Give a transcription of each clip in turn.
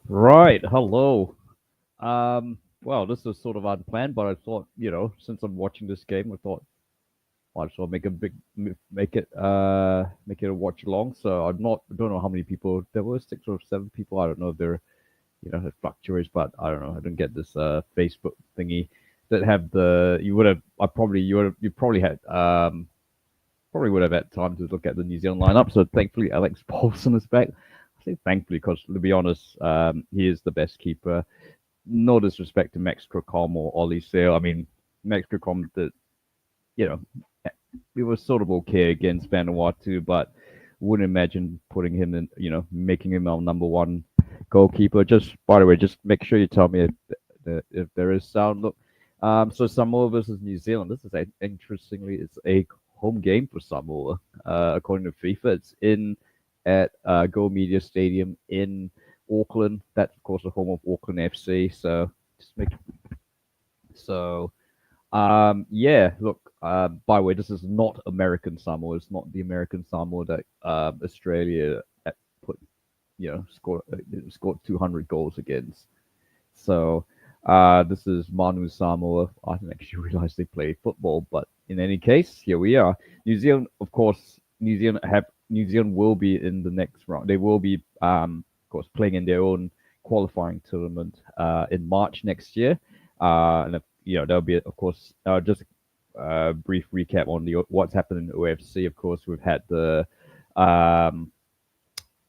Right. Hello. Well, this was sort of unplanned, but I thought, since I'm watching this game, I thought might as well make a make it a watch along. So I don't know how many people there were, 6 or 7 people. I don't know if they're, it fluctuates, but I don't know. I don't get this Facebook thingy that have the you would have I probably you probably had probably would have had time to look at the New Zealand lineup. So thankfully, Alex Paulson is back. I say thankfully because to be honest, he is the best keeper. No disrespect to Max Crocom or Ollie Sale. I mean, Max Crocom did, you know, it was sort of okay against Vanuatu, but wouldn't imagine putting him in, making him our number one goalkeeper. Just by the way, just make sure you tell me if there is sound. Look, so Samoa versus New Zealand. This is interestingly, it's a home game for Samoa, according to FIFA. It's in at Go Media Stadium in Auckland. That's of course the home of Auckland FC. So just make so yeah, look, by the way, this is not American Samoa. It's not the American Samoa that Australia put, scored 200 goals against. So this is Manu Samoa. I didn't actually realize they play football, but in any case, here we are. New Zealand, of course, New Zealand will be in the next round. They will be, of course, playing in their own qualifying tournament in March next year. And there'll be, of course, just a brief recap on what's happened in OFC. Of course, um,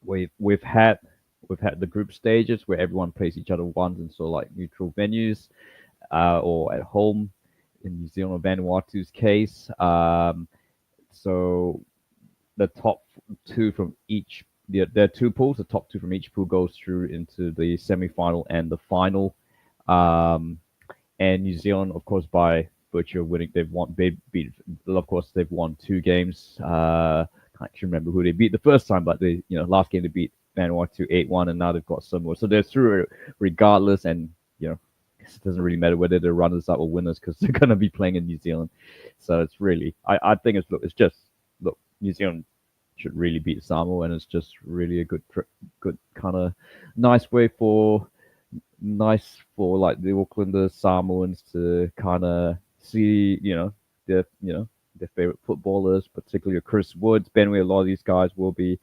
we've had the group stages where everyone plays each other once in sort of like neutral venues or at home in New Zealand or Vanuatu's case. So the top two from each there are two pools. The top two from each pool goes through into the semi-final and the final. Um, and New Zealand, of course, by virtue of winning, of course, they've won 2 games. Can't actually remember who they beat the first time, but last game they beat Vanuatu 8-1, and now they've got Samoa. So they're through regardless, and it doesn't really matter whether they're runners up or winners because they're going to be playing in New Zealand. So it's really, I think it's just look, New Zealand should really beat Samoa, and it's just really a good kind of nice for like the Aucklanders, Samoans to kind of see, their favorite footballers, particularly Chris Woods, Benway. A lot of these guys will be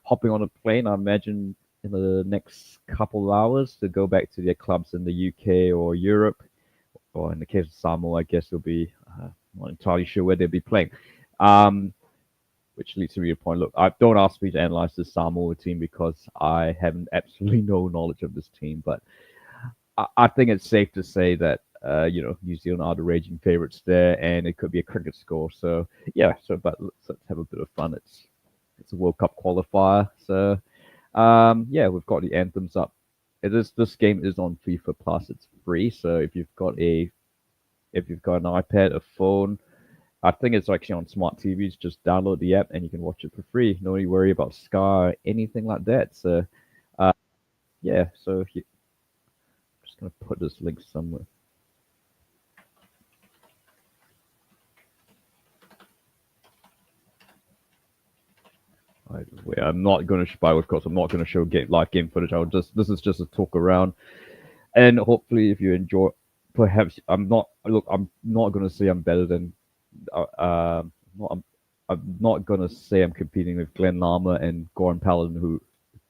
hopping on a plane, I imagine, in the next couple of hours to go back to their clubs in the UK or Europe, or in the case of Samoa, I guess it'll be not entirely sure where they'll be playing. Um, which leads to your point. Look, don't ask me to analyze the Samoa team because I have absolutely no knowledge of this team, but I think it's safe to say that New Zealand are the raging favourites there, and it could be a cricket score. So yeah, but let's have a bit of fun. It's a World Cup qualifier, so yeah, we've got the anthems up. This game is on FIFA Plus. It's free, so if you've got an iPad, a phone, I think it's actually on smart TVs. Just download the app and you can watch it for free. No need to worry about Sky or anything like that. So yeah, so just gonna put this link somewhere. I'm not going to, of course, I'm not going to show live game footage. This is just a talk around, and hopefully, if you enjoy, perhaps I'm not going to say I'm better than, not, I'm not going to say I'm competing with Glenn Lama and Goran Paladin who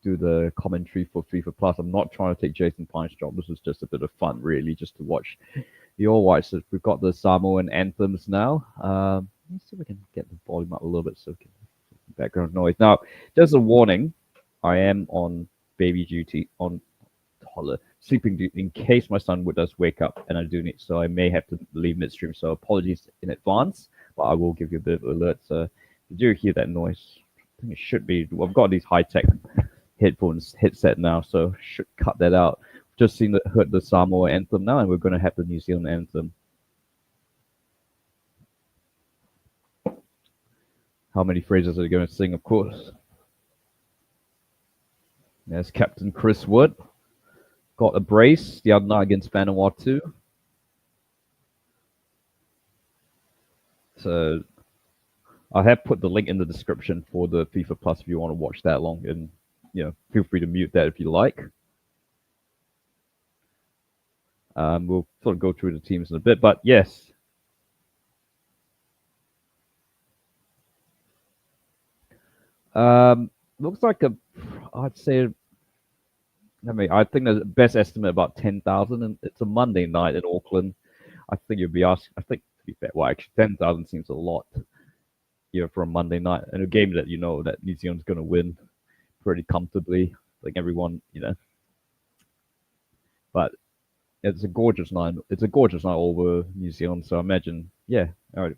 do the commentary for FIFA Plus. I'm not trying to take Jason Pine's job. This is just a bit of fun, really, just to watch the All Whites. So we've got the Samoan anthems now. Let's see if we can get the volume up a little bit so we can background noise. Now, just a warning, I am on baby duty, on sleeping duty, in case my son does wake up and I do need, so I may have to leave midstream. So apologies in advance, but I will give you a bit of alert. So if you do hear that noise, I think it should be. I've got these high-tech headset now, so should cut that out. Just heard the Samoa anthem now, and we're going to have the New Zealand anthem. How many phrases are they going to sing? Of course. There's Captain Chris Wood. Got a brace the other night against Vanuatu. So I have put the link in the description for the FIFA Plus if you want to watch that along, and feel free to mute that if you like. We'll sort of go through the teams in a bit, but yes. Looks like I'd say, I think the best estimate about 10,000, and it's a Monday night in Auckland. I think you'd be asked. I think to be fair, well, actually, 10,000 seems a lot, for a Monday night and a game that that New Zealand's going to win pretty comfortably. Like everyone, but it's a gorgeous night. It's a gorgeous night over New Zealand. So I imagine, yeah, all right,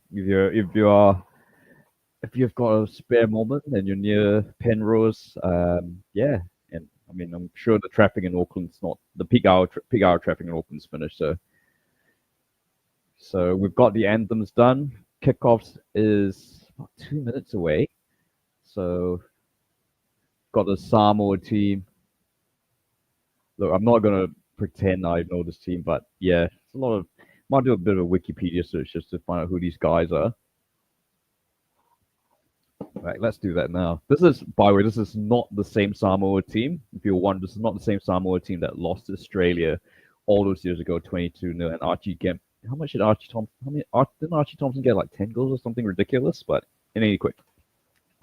if you've got a spare moment and you're near Penrose, yeah, and I mean, I'm sure the traffic in Auckland's not the peak hour traffic in Auckland's finished. So we've got the anthems done. Kickoffs is about 2 minutes away. So got the Samoa team. Look, I'm not gonna pretend I know this team, but yeah, it's a lot of. Might do a bit of a Wikipedia search just to find out who these guys are. Right, let's do that now. This is, by the way, this is not the same Samoa team. If you're wondering, this is not the same Samoa team that lost to Australia all those years ago, 22-0. And Archie Kemp, how much did Archie Thompson? Didn't Archie Thompson get like 10 goals or something ridiculous? But in any quick,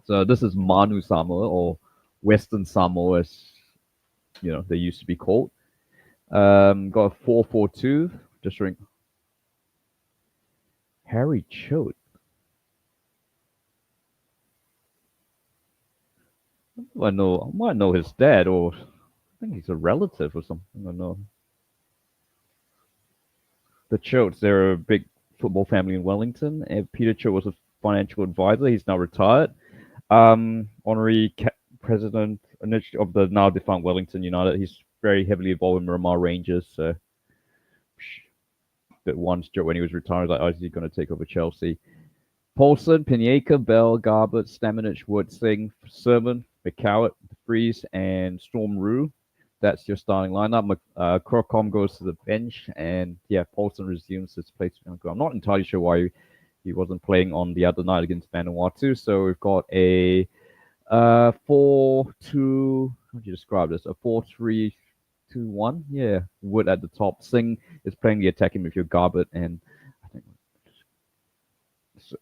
so this is Manu Samoa or Western Samoa, as they used to be called. Got a 4-4-2. Just ring. Harry Choate. I might know his dad, or I think he's a relative or something. I don't know. The Choates, they're a big football family in Wellington. And Peter Choate was a financial advisor. He's now retired. Honorary president of the now defunct Wellington United. He's very heavily involved in Miramar Rangers. So that once when he was retired, like, oh, is he going to take over Chelsea? Paulson, Piniaca, Bell, Garbutt, Staminich, Wood, Singh, Sermon, McCowett, Freeze, and Storm Rue. That's your starting lineup. Crocom goes to the bench, and yeah, Paulson resumes his place. I'm not entirely sure why he wasn't playing on the other night against Vanuatu. So we've got a 4-2. How do you describe this? A 4-3-2-1. Yeah, Wood at the top. Singh is playing the attacking midfield. Garbutt and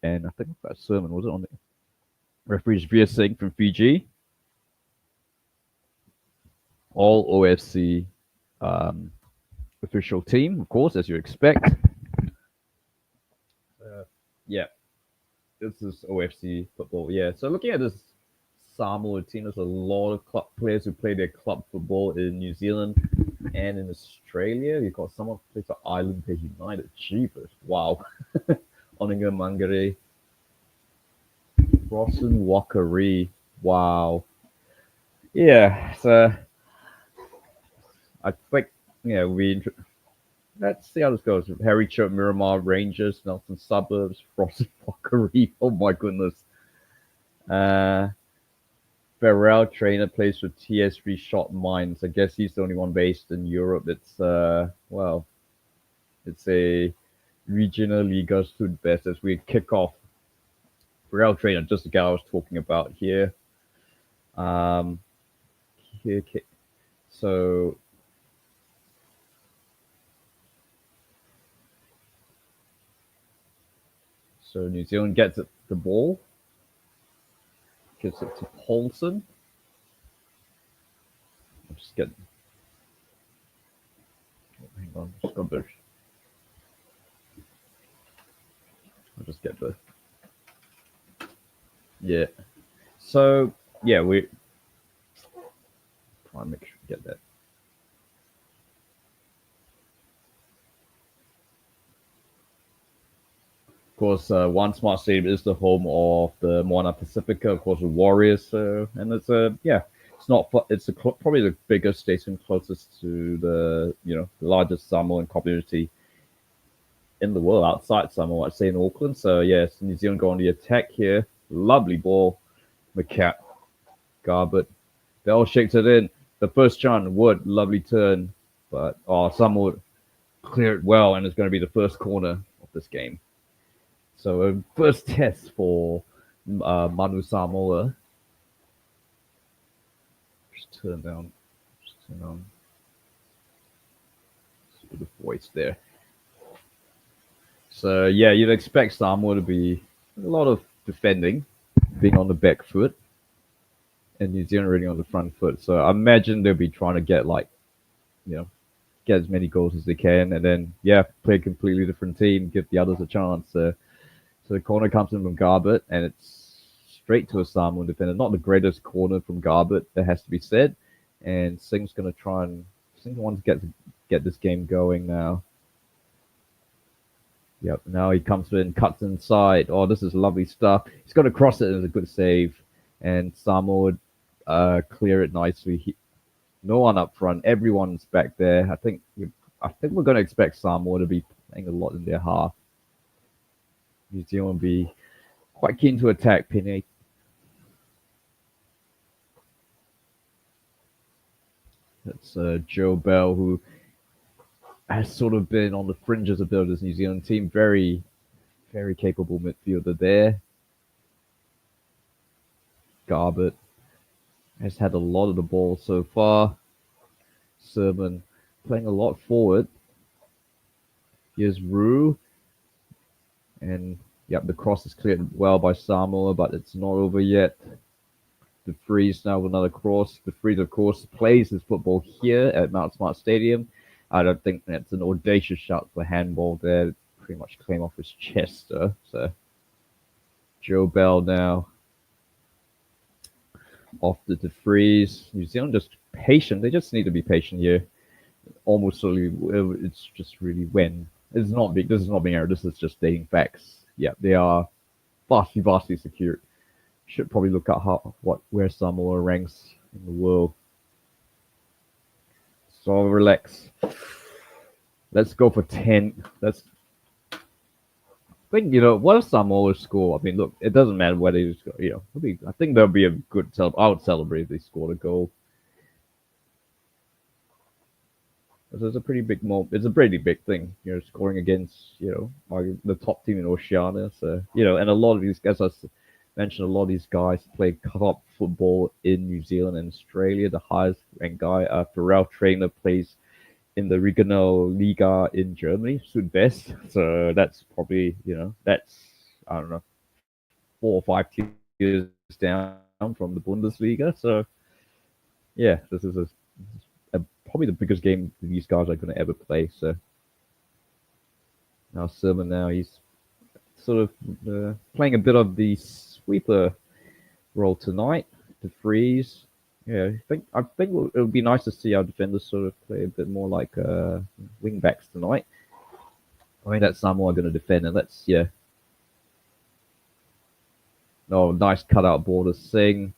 I think that Sermon was it on the referees. Veer Singh from Fiji. All OFC official team, of course, as you expect. Yeah, this is OFC football. Yeah, so looking at this Samoa team, there's a lot of club players who play their club football in New Zealand and in Australia. You've got someone who plays for Islander United. Jeepers. Wow. Oninga Mangere. Rawson Wakari. Wow. Yeah, so I think, let's see how this goes. Harry Choate, Miramar Rangers, Nelson Suburbs, Rawson Wakari. Oh my goodness. Farrell trainer plays for TS3 Shot Mines. I guess he's the only one based in Europe. It's it's a regional Liga Sudwest as we kick off. Farrell trainer, just the guy I was talking about here. So New Zealand gets it, the ball, gives it to Paulson. I'll just get. Hang on, just got this. I'll just get the. Yeah. So yeah, we try and make sure we get that. Of course, One Smart Stadium is the home of the Moana Pacifica, of course, the Warriors. And it's it's not. It's probably the biggest stadium closest to the the largest Samoan community in the world outside Samoa. I'd say in Auckland. So yes, New Zealand go on the attack here. Lovely ball, McCat, Garbutt. Bell shakes it in. The first chance, Wood, lovely turn, but Samoa clear it well, and it's going to be the first corner of this game. So first test for Manu Samoa. Just turn down. with the voice there. So yeah, you'd expect Samoa to be a lot of defending, being on the back foot, and New Zealand really on the front foot. So I imagine they'll be trying to get like, you know, get as many goals as they can, and then yeah, play a completely different team, give the others a chance. So the corner comes in from Garbett, and it's straight to a Samoan defender. Not the greatest corner from Garbett, that has to be said. And Singh's going to try and Singh wants to get this game going now. Yep, now he comes in, cuts inside. Oh, this is lovely stuff. He's got to cross it, and it's a good save. And Samoa clear it nicely. No one up front. Everyone's back there. I think we're going to expect Samoa to be playing a lot in their half. New Zealand will be quite keen to attack Pine. That's Joe Bell, who has sort of been on the fringes of this New Zealand team. Very, very capable midfielder there. Garbett has had a lot of the ball so far. Sermon playing a lot forward. Here's Rue. And yep, the cross is cleared well by Samoa, but it's not over yet. De Vries now with another cross. De Vries, of course, plays his football here at Mount Smart Stadium. I don't think that's an audacious shot for handball there. Pretty much came off his chest, though. So Joe Bell now off the De Vries. New Zealand just patient. They just need to be patient here. Almost solely, it's just really when. It's not big. This is not being error. This is just stating facts. Yeah, they are vastly secure. Should probably look at where Samoa ranks in the world. So relax. Let's go for 10. I think, what if Samoa score? I mean, look, it doesn't matter whether they score. I think there'll be a good I would celebrate if they scored a goal. It's a pretty big moment. It's a pretty big thing, scoring against, the top team in Oceania. So, and a lot of these guys, I mentioned, a lot of these guys play top football in New Zealand and Australia. The highest ranked guy, Pharrell Trainer, plays in the Regional Liga in Germany, Südwest. So that's probably, that's, I don't know, 4 or 5 tiers down from the Bundesliga. So, yeah, this is probably the biggest game these guys are going to ever play. So now Sermon, he's sort of playing a bit of the sweeper role tonight. De Vries, yeah, I think it would be nice to see our defenders sort of play a bit more like wing backs tonight. I mean, that's Samoa going to defend, and Oh, nice cutout ball to Singh.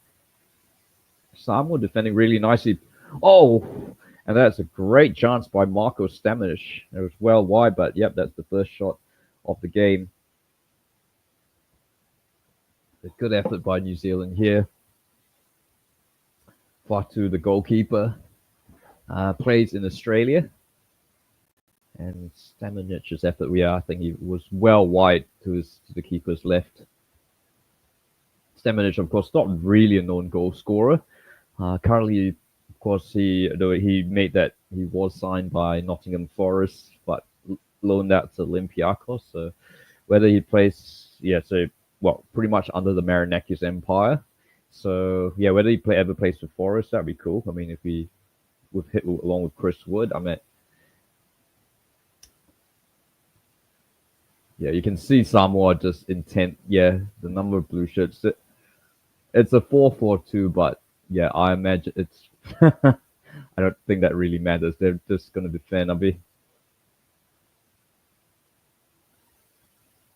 Samoa defending really nicely. Oh, and that's a great chance by Marco Stamenic. It was well wide, but yep, that's the first shot of the game. A good effort by New Zealand here. Fatu, the goalkeeper, plays in Australia. And Stamenic's effort, I think he was well wide to the keeper's left. Stamenic, of course, not really a known goal scorer. Currently, of course, he was signed by Nottingham Forest, but loaned out to Olympiacos. So whether he plays, pretty much under the Marinakis empire. So yeah, whether he ever plays for Forest, that'd be cool. I mean, if he would hit along with Chris Wood, yeah, you can see Samoa just intent. Yeah, the number of blue shirts. It's a 4-4-2, but yeah, I imagine it's. I don't think that really matters. They're just going to defend.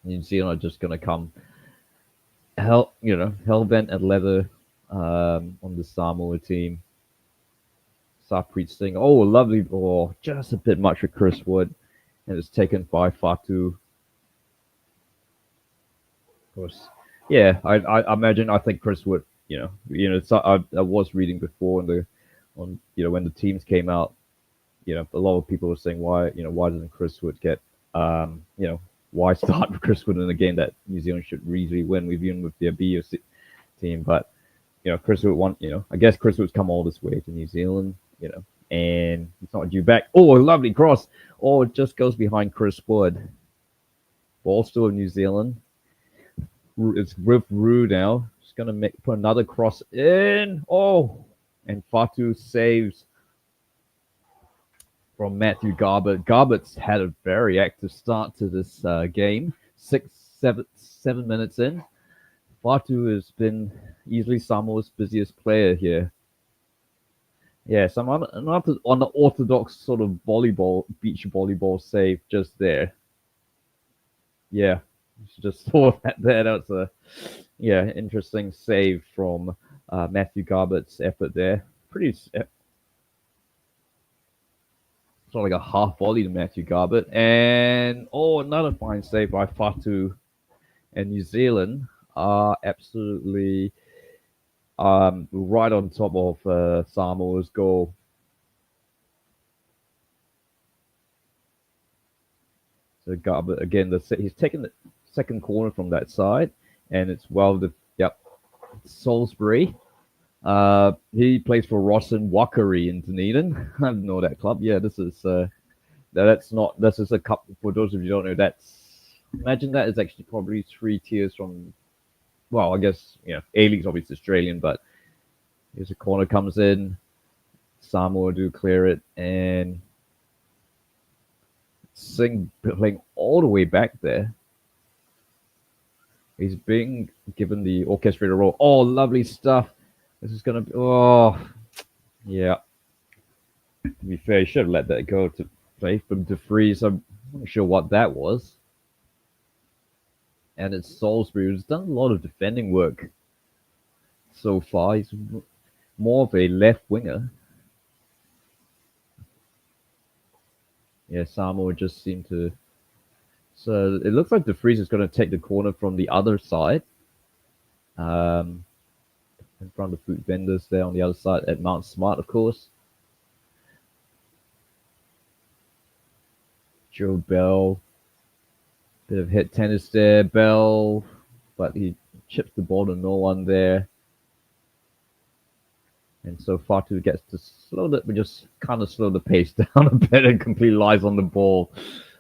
New Zealand are just going to come hell-bent at leather on the Samoa team. Sarpreet Singh. Oh, lovely ball. Just a bit much for Chris Wood. And it's taken by Fatu. Of course. Yeah, I imagine, I think Chris Wood, I was reading before when the teams came out, a lot of people were saying why doesn't Chris Wood get, why start with Chris Wood in a game that New Zealand should easily win, even with their B team. But, Chris Wood I guess Chris Wood's come all this way to New Zealand, And he's not due back. Oh, a lovely cross. Oh, it just goes behind Chris Wood. Ball still in New Zealand. It's with Rue now. Just going to put another cross in. Oh, and Fatu saves from Matthew Garbett. Garbett's had a very active start to this game. 7 minutes in. Fatu has been easily Samoa's busiest player here. Yeah, so I'm on the orthodox sort of beach volleyball save just there. Yeah, you should just saw that there. That's a interesting save from Matthew Garbett's effort there. It's not like a half volley to Matthew Garbett. And another fine save by Fatu. And New Zealand are absolutely right on top of Samoa's goal. So Garbett again, he's taken the second corner from that side, and it's Salisbury. He plays for Rossin Wakari in Dunedin. I don't know that club. Yeah, this is a cup. For those of you who don't know, imagine that is actually probably 3 tiers from. Well, I guess A League's obviously Australian, but here's a corner comes in. Samoa do clear it, and Singh playing all the way back there. He's being given the orchestrator role. Oh, lovely stuff. This is going to be... yeah. To be fair, he should have let that go to play from DeFries. I'm not sure what that was. And it's Salisbury, who's done a lot of defending work so far. He's more of a left winger. Yeah, Samoa just seemed to... So it looks like DeFries is going to take the corner from the other side. In front of the food vendors there on the other side at Mount Smart, of course. Joe Bell. Bit of hit tennis there, Bell. But he chips the ball to no one there. And so Fatu gets to just kind of slow the pace down a bit and completely lies on the ball.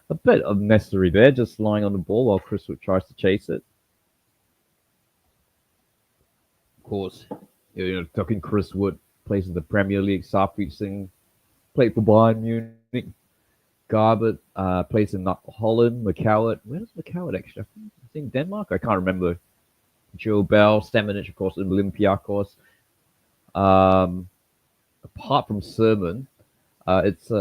A bit unnecessary there, just lying on the ball while Chris Wood tries to chase it. Of course, talking Chris Wood plays in the Premier League. Sarpreet Singh played for Bayern Munich. Garbett plays in Holland. McCowett. Where's McCowett actually? I think Denmark. I can't remember. Joe Bell, Stamenic, of course, in Olympiacos. Apart from Sermon, it's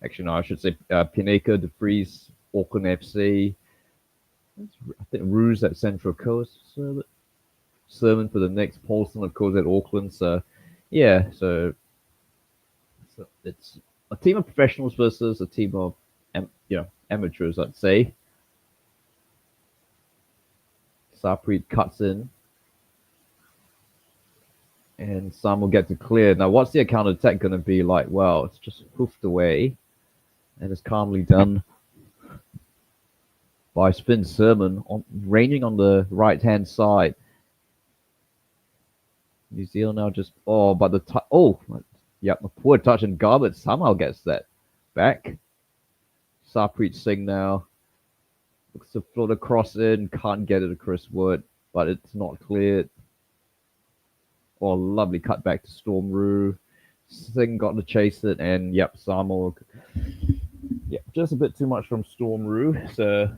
actually no, I should say Pinnaker, DeFries, Auckland FC. I think Ruse at Central Coast. Sermon for the next. Paulson, of course, at Auckland. So so it's a team of professionals versus a team of amateurs, I'd say. Sarpreet cuts in. And Sam will get to clear. Now, what's the counter attack going to be like? Well, it's just hoofed away. And it's calmly done by Spin Sermon, ranging on the right-hand side. New Zealand now just... but the... a poor touch, and Garbett somehow gets that back. Sarpreet Singh now looks to float across in, can't get it to Chris Wood, but it's not cleared. Lovely cut back to Storm Rue. Singh got to chase it, and Samoa. Just a bit too much from Storm Rue. So,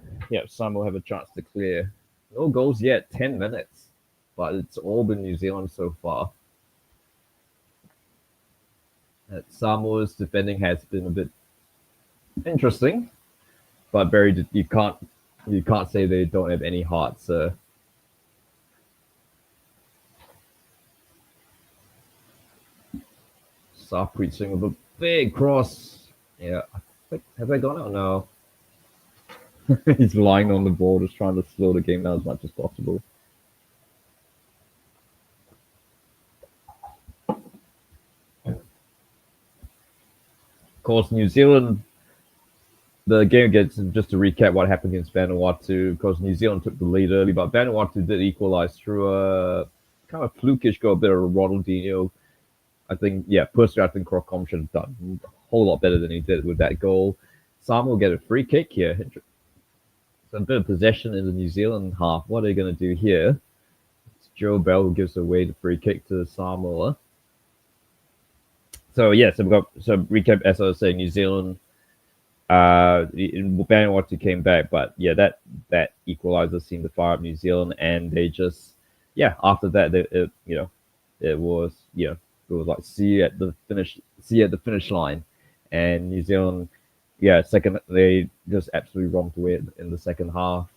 Samoa have a chance to clear. No goals yet, 10 minutes. But it's all been New Zealand so far. Samoa's defending has been a bit interesting, but you can't say they don't have any heart. So Sarpreet Singh with a big cross. Yeah, have they gone out? No. He's lying on the ball, just trying to slow the game down as much as possible. Of course, New Zealand, the game gets, just to recap what happened against Vanuatu. Of course, New Zealand took the lead early, but Vanuatu did equalize through a kind of flukish goal, a bit of a Ronaldinho. I think, yeah, personally, I think Crocom should have done a whole lot better than he did with that goal. Samoa will get a free kick here. So a bit of possession in the New Zealand half. What are they going to do here? It's Joe Bell who gives away the free kick to Samoa. So yeah, so we got recap as I was saying, New Zealand. Vanuatu came back, but yeah, that equalizer seemed to fire up New Zealand, and they just after that it was like see you at the finish line, and New Zealand second they just absolutely romped away in the second half.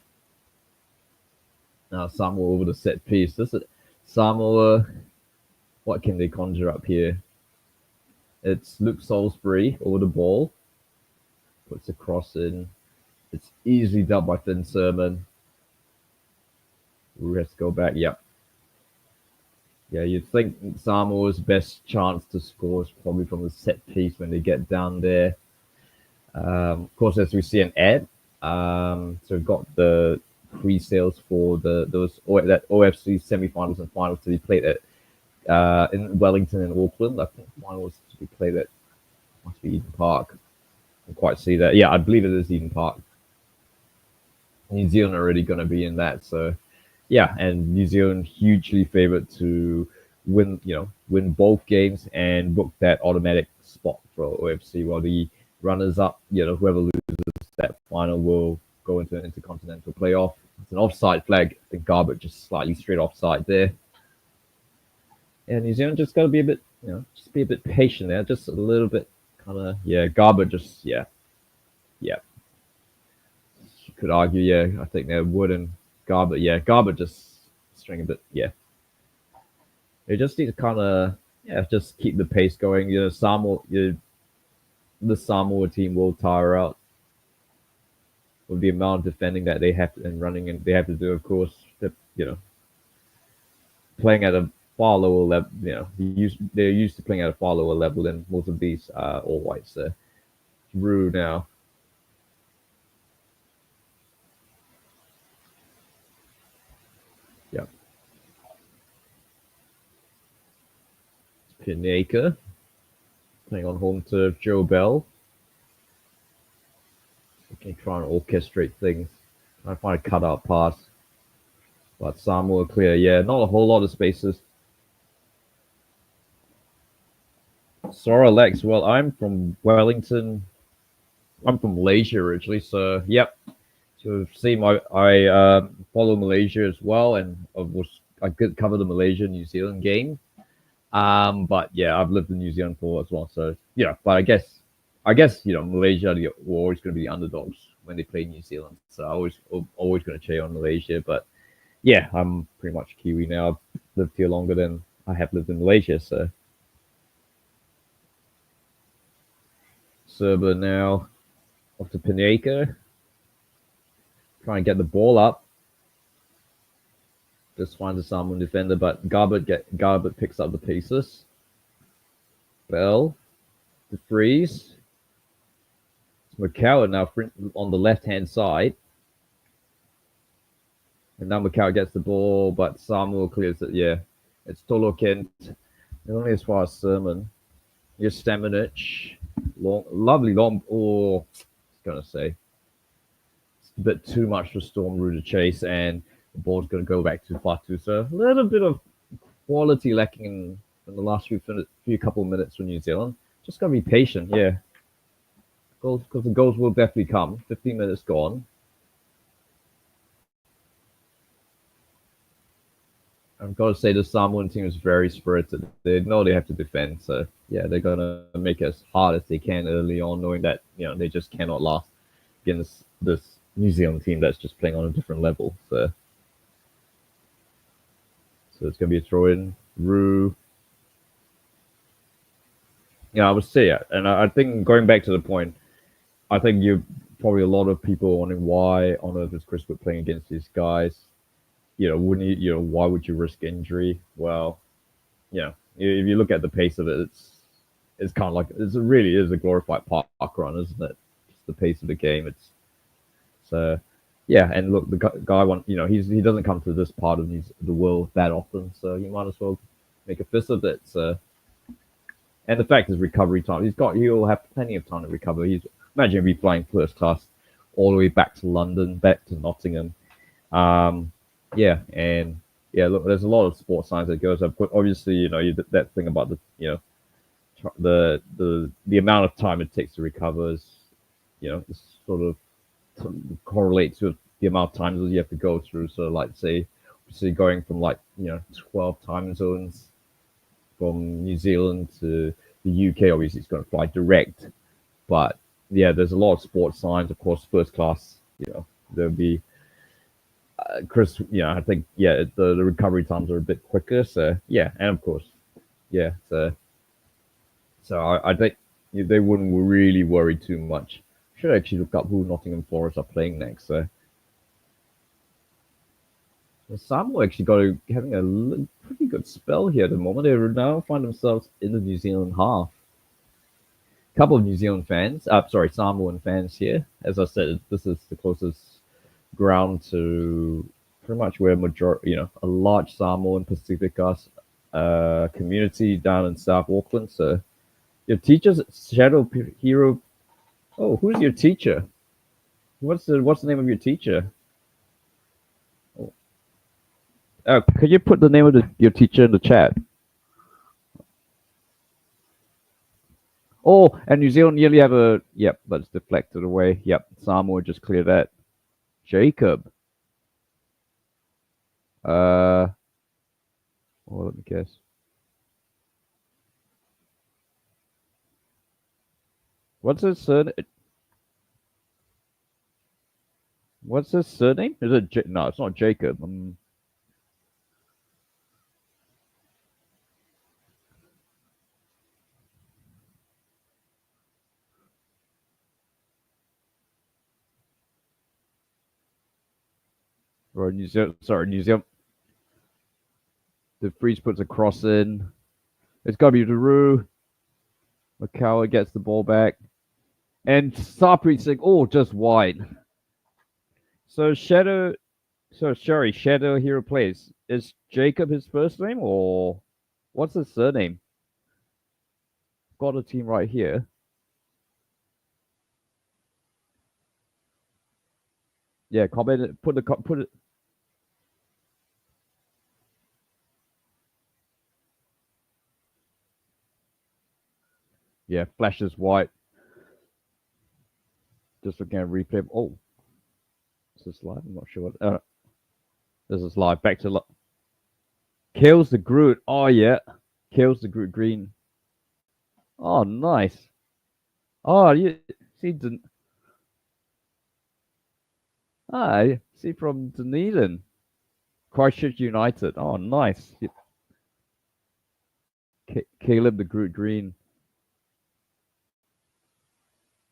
Now Samoa over the set piece. This is Samoa. What can they conjure up here? It's Luke Salisbury over the ball. Puts a cross in. It's easily dubbed by Finn Sermon. Let's go back. Yep. Yeah, you'd think Samoa's best chance to score is probably from the set piece when they get down there. Of course, as we see an ad, so we've got the pre-sales for those OFC semi-finals and finals to be played at in Wellington and Auckland. I think finals to be played at must be Eden Park. I can't quite see that. Yeah, I believe it is Eden Park. New Zealand are already going to be in that, so yeah, and New Zealand hugely favored to win both games and book that automatic spot for OFC, while the runners-up, whoever loses that final will go into an intercontinental playoff. It's an offside flag. I think Garbutt just slightly straight offside there. And New Zealand just got to be a bit, just be a bit patient there, just a little bit kind of, Garbutt just, You could argue, I think they would, and Garbutt just string a bit, They just need to kind of, just keep the pace going. The Samoa team will tire out with the amount of defending that they have to, and running, and they have to do, of course. Playing at a far lower level, they're used to playing at a far lower level than most of these All Whites. Rue now. Yeah. Pinaka playing on home turf. Joe Bell. Okay, trying to orchestrate things. Trying to find a cutout pass. But Samoa clear. Yeah, not a whole lot of spaces. Sora Lex. Well, I'm from Wellington. I'm from Malaysia originally, so yep. So see, I follow Malaysia as well, and I could cover the Malaysia New Zealand game. But yeah, I've lived in New Zealand for as well, so yeah. But I guess Malaysia were always going to be the underdogs when they play New Zealand. So I always going to cheer on Malaysia. But yeah, I'm pretty much Kiwi now. I've lived here longer than I have lived in Malaysia, so. Serber now off to Pinaka. Trying to get the ball up. Just finds a Samoan defender, but Garbutt picks up the pieces. Bell to freeze. It's Macau now on the left-hand side. And now Macau gets the ball, but Samuel clears it. Yeah, it's Tolo Kent. Only as far as Sermon. Here's Staminich. Lovely long. Oh, I was going to say. It's a bit too much for Storm Rue to chase, and the ball's going to go back to Fatu. So a little bit of quality lacking in the last few couple of minutes for New Zealand. Just got to be patient, yeah. Because the goals will definitely come. 15 minutes gone. I've got to say the Samoan team is very spirited. They know they have to defend, so yeah, they're gonna make it as hard as they can early on, knowing that they just cannot last against this New Zealand team that's just playing on a different level. So it's gonna be a throw in. Rue. Yeah, I would say it, and I think going back to the point, I think you probably a lot of people wondering why on earth is Chris Wood playing against these guys. Wouldn't you? Why would you risk injury? Well, if you look at the pace of it, it's kind of like it really is a glorified park run, isn't it? Just the pace of the game. And look, the guy he doesn't come to this part of the world that often, so you might as well make a fist of it. So And the fact is recovery time. He'll have plenty of time to recover. Imagine if he's flying first class all the way back to London, back to Nottingham. Yeah, and yeah, look, there's a lot of sports science that goes up. But obviously, that thing about the amount of time it takes to recover is, is sort of correlates with the amount of times you have to go through. So, like, say going from 12 time zones from New Zealand to the UK, obviously it's going to fly direct. But yeah, there's a lot of sports science, of course, first class. There'll be Chris. I think the recovery times are a bit quicker. So yeah, and of course, yeah. So I think they wouldn't really worry too much. Should actually look up who Nottingham Forest are playing next. So Samoa actually having a pretty good spell here at the moment. They now find themselves in the New Zealand half. A couple of New Zealand fans, Samoan fans here. As I said, this is the closest ground to pretty much where a large Samoan Pacifica community down in South Auckland. So your teacher's Shadow Hero. Oh, who's your teacher? What's the name of your teacher? Could you put the name of your teacher in the chat? Oh, and New Zealand nearly have but it's deflected away. Yep, Samoa just cleared that. Jacob. Well, let me guess. What's his surname? What's his surname? Is it no? It's not Jacob. Or New Zealand. Sorry, New Zealand. The freeze puts a cross in. It's got to be Daru. Makawa gets the ball back. And Sapri saying, oh, just wide. So Shadow Hero plays. Is Jacob his first name or what's his surname? Got a team right here. Yeah, comment. Put it. Yeah, flashes white. Just looking at replay. Oh, is this live? I'm not sure what. This is live. Back to kills the Groot. Oh yeah, kills the Groot green. Oh nice. Oh you see see from Dunedin, Christchurch United. Oh nice. Caleb the Groot green.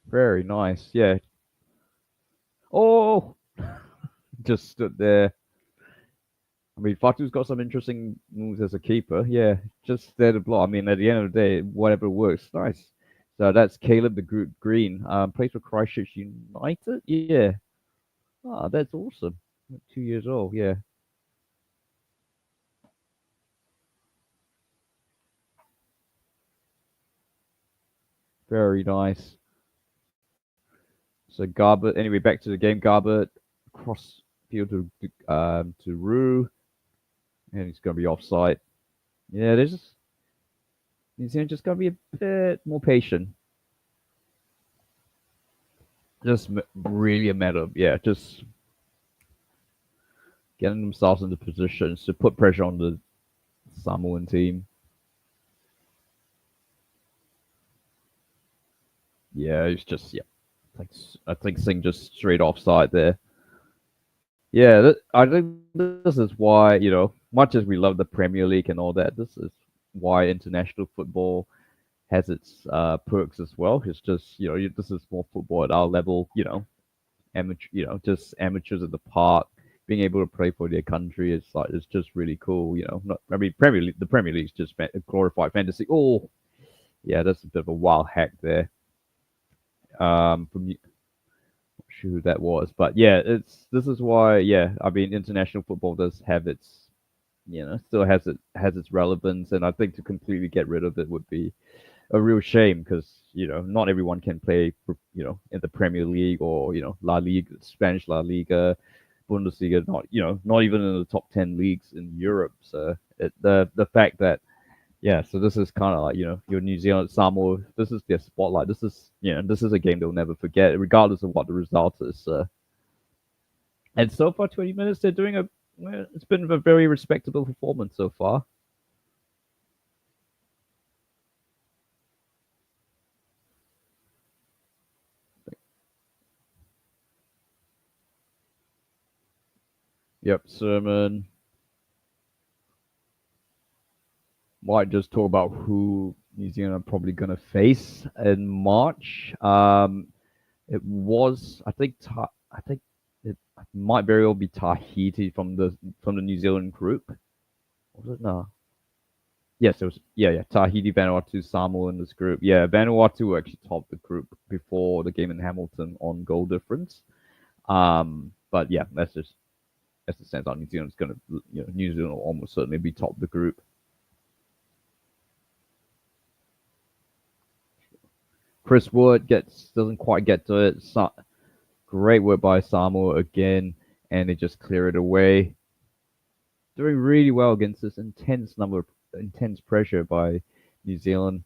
Very nice. Yeah. Oh, just stood there. I mean, Fatu's got some interesting moves as a keeper. Yeah, just there to block. I mean, at the end of the day, whatever works. Nice. So that's Caleb the Groot Green. Plays for Christchurch United. Yeah. Oh, that's awesome. 2 years old. Yeah. Very nice. So Garbett. Anyway, back to the game. Garbett cross field to Rue, and he's going to be offside. Yeah, there's just New Zealand just got to be a bit more patient. Just really a matter of just getting themselves into positions to put pressure on the Samoan team. Yeah, it's just I think Singh just straight offside there. Yeah, I think this is why much as we love the Premier League and all that, this is why international football has its perks as well. It's just this is more football at our level. Amateur, just amateurs at the park being able to play for their country. It's just really cool. The Premier League's just a glorified fantasy. Oh, yeah, that's a bit of a wild hack there. From not sure who that was, but yeah, this is why. Yeah, I mean, international football does have its, still has its relevance, and I think to completely get rid of it would be a real shame because not everyone can play in the Premier League or La Liga, Spanish La Liga, Bundesliga, not even in the top 10 leagues in Europe. So the fact that so this is kind of like your New Zealand, Samoa. This is their spotlight. This is a game they'll never forget, regardless of what the result is. And so far, 20 minutes, they're doing it's been a very respectable performance so far. Yep, Sermon. Might just talk about who New Zealand are probably going to face in March. It was, I think it might very well be Tahiti from the New Zealand group. Was it no? Yes, it was. Yeah. Tahiti, Vanuatu, Samoa in this group. Yeah, Vanuatu actually topped the group before the game in Hamilton on goal difference. But yeah, that's the sense out. New Zealand's going to, New Zealand will almost certainly be top of the group. Chris Wood doesn't quite get to it. Great work by Samoa again, and they just clear it away. Doing really well against this intense pressure by New Zealand.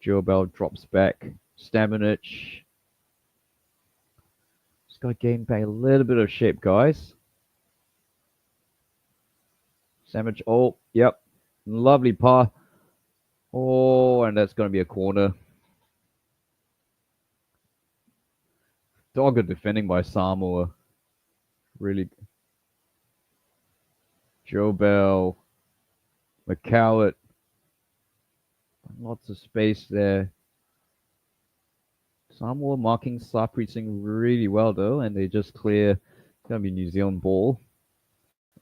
Joe Bell drops back. Stamenic. Just got to gain back a little bit of shape, guys. Stamenic. Oh, yep. Lovely pass. Oh, and that's going to be a corner. Dogged defending by Samoa. Really. Joe Bell. McCallett. Lots of space there. Samoa marking Sapritsing really well, though, and they just clear. It's going to be New Zealand ball.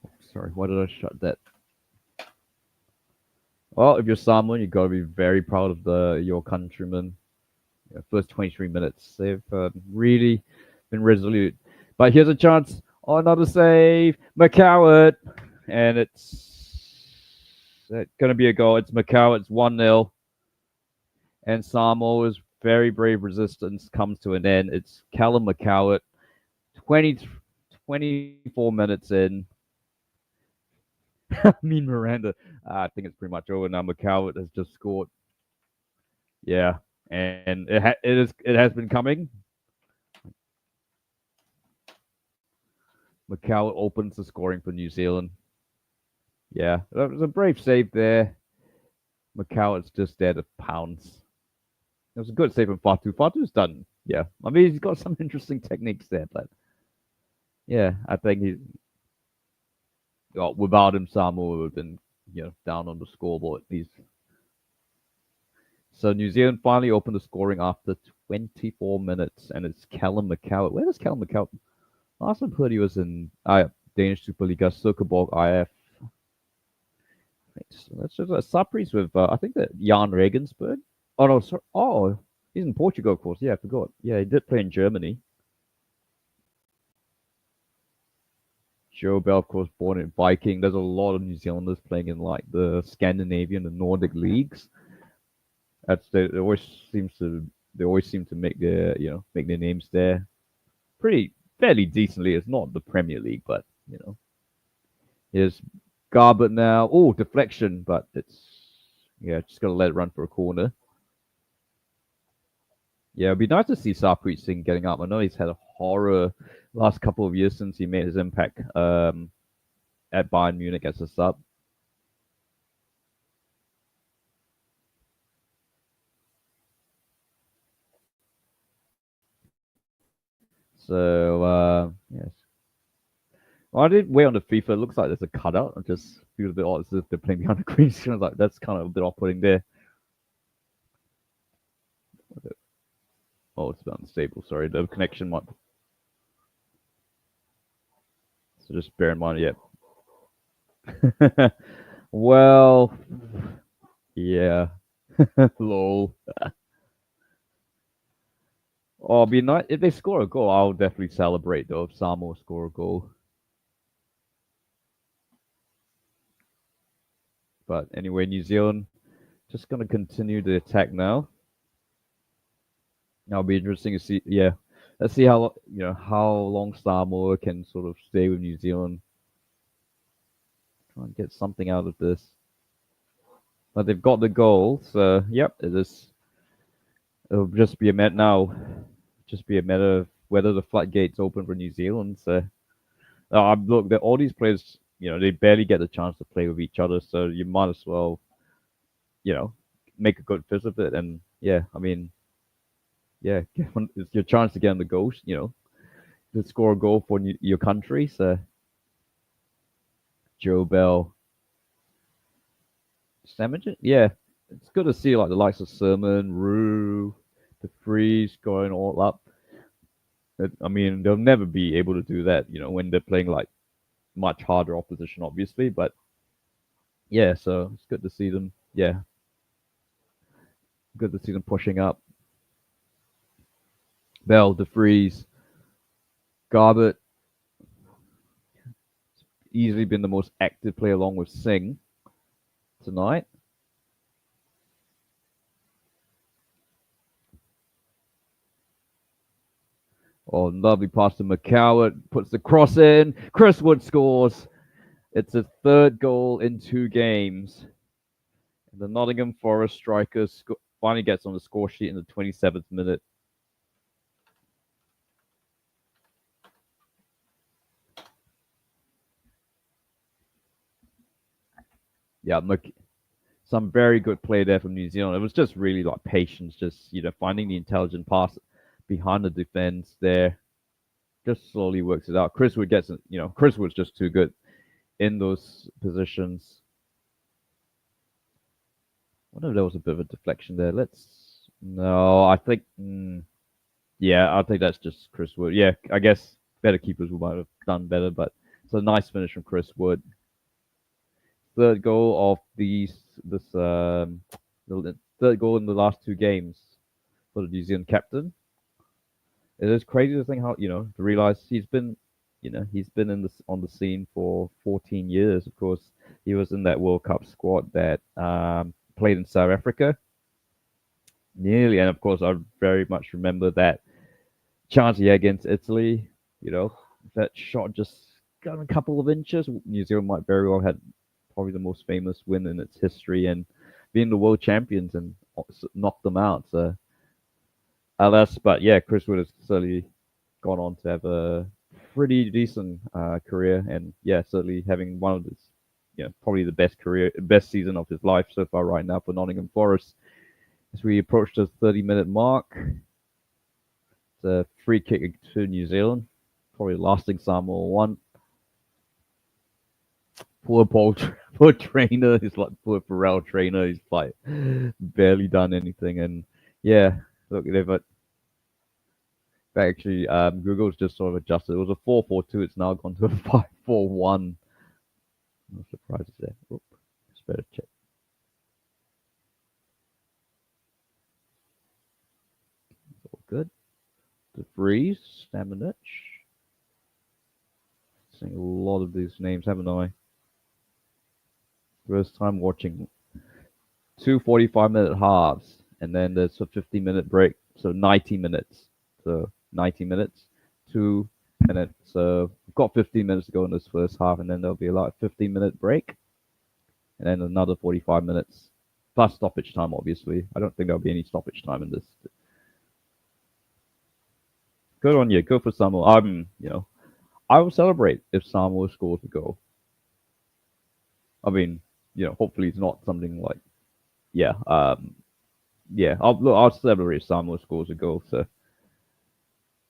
Oh, sorry, why did I shut that? Well, if you're Samoan, you've got to be very proud of your countrymen. First 23 minutes, they've really been resolute. But here's a chance. Oh, another save. McCallett. And it's going to be a goal. It's McCallett. It's 1-0. And Samoa's very brave resistance comes to an end. It's Callum McCallett. 24 minutes in. Miranda. I think it's pretty much over now. McCallett has just scored. Yeah. And it has been coming. McCallett opens the scoring for New Zealand. Yeah, that was a brave save there. McCallett's just there to pounce. It was a good save from Fatu. Fatu's done. Yeah, I mean he's got some interesting techniques there, but yeah, I think without him, Samoa would have been down on the scoreboard. So New Zealand finally opened the scoring after 24 minutes, and it's Callum McCallett. Where is Callum McCallett? Last I heard he was in Danish Superliga, Silkeborg IF. So that's just a surprise with, I think that Jan Regensburg. Oh, no, sorry. Oh, he's in Portugal, of course. Yeah, I forgot. Yeah, he did play in Germany. Joe Bell, of course, born in Viking. There's a lot of New Zealanders playing in like the Scandinavian, the Nordic leagues. They always seem to make their names there. Fairly decently. It's not the Premier League, but here's Garbutt now. Oh, deflection, but just gotta let it run for a corner. Yeah, it'd be nice to see Sapritsing getting up. I know he's had a horror last couple of years since he made his impact at Bayern Munich as a sub. So yes. Well, I did wait on the FIFA. It looks like there's a cutout. I just feel a bit odd as if they're playing behind the green screen. Like that's kind of a bit off-putting there. Oh, it's a bit unstable. Sorry, the connection might. So just bear in mind, yeah. Well, yeah. Lol. Oh, it'd be nice if they score a goal. I'll definitely celebrate though if Samoa score a goal. But anyway, New Zealand Just going to continue the attack now. That'll be interesting to see. Yeah, let's see how how long Samoa can sort of stay with New Zealand. Try and get something out of this. But they've got the goal, so yep, it is. It'll just be a matter now. Just be a matter of whether the floodgates open for New Zealand. So look, all these players, they barely get the chance to play with each other. So you might as well, make a good fist of it. And yeah, I mean, yeah, it's your chance to get on the goal. To score a goal for your country. So Joe Bell, Samagen, yeah, it's good to see like the likes of Sermon, Rue, the Freeze going all up. I mean, they'll never be able to do that, when they're playing like much harder opposition, obviously. But yeah, so it's good to see them. Yeah, good to see them pushing up. Bell, DeFreeze, Garbett, easily been the most active player along with Singh tonight. Oh, lovely pass to McCowart, puts the cross in. Chris Wood scores. It's a third goal in 2 games. The Nottingham Forest striker finally gets on the score sheet in the 27th minute. Yeah, some very good play there from New Zealand. It was just really like patience, just finding the intelligent pass behind the defense there. Just slowly works it out. Chris Wood gets it. Chris Wood's just too good in those positions. I wonder if there was a bit of a deflection there. No, I think. Yeah, I think that's just Chris Wood. Yeah, I guess better keepers might have done better, but it's a nice finish from Chris Wood. Third goal of the third goal in the last 2 games for the New Zealand captain. It is crazy to think how to realize he's been on the scene for 14 years. Of course, he was in that World Cup squad that played in South Africa. Nearly, and of course, I very much remember that chance he had against Italy. That shot just got a couple of inches. New Zealand might very well had probably the most famous win in its history and being the world champions and knocked them out. So, but yeah, Chris Wood has certainly gone on to have a pretty decent career, and yeah, certainly having one of his, probably the best season of his life so far right now for Nottingham Forest. As we approach the 30-minute mark, it's a free kick to New Zealand, probably lasting Samoa 1. Poor trainer. He's like poor Pharrell trainer. He's like barely done anything. And yeah, look, they've actually Google's just sort of adjusted. It was a 4-4-2. It's now gone to a 5-4-1. No surprises there. Oop, just better check. All good. The Freeze, Staminich. Seeing a lot of these names, haven't I? First time watching 2 45-minute halves, and then there's a 50-minute break, so 90 minutes. So 90 minutes, 2 minutes. So we've got 15 minutes to go in this first half, and then there'll be a 15-minute break, and then another 45 minutes plus stoppage time. Obviously, I don't think there'll be any stoppage time in this. Good on you. Good for Samoa. I will celebrate if Samoa scores a goal. I mean, hopefully it's not something like, yeah, I'll celebrate if Samoa scores a goal. So,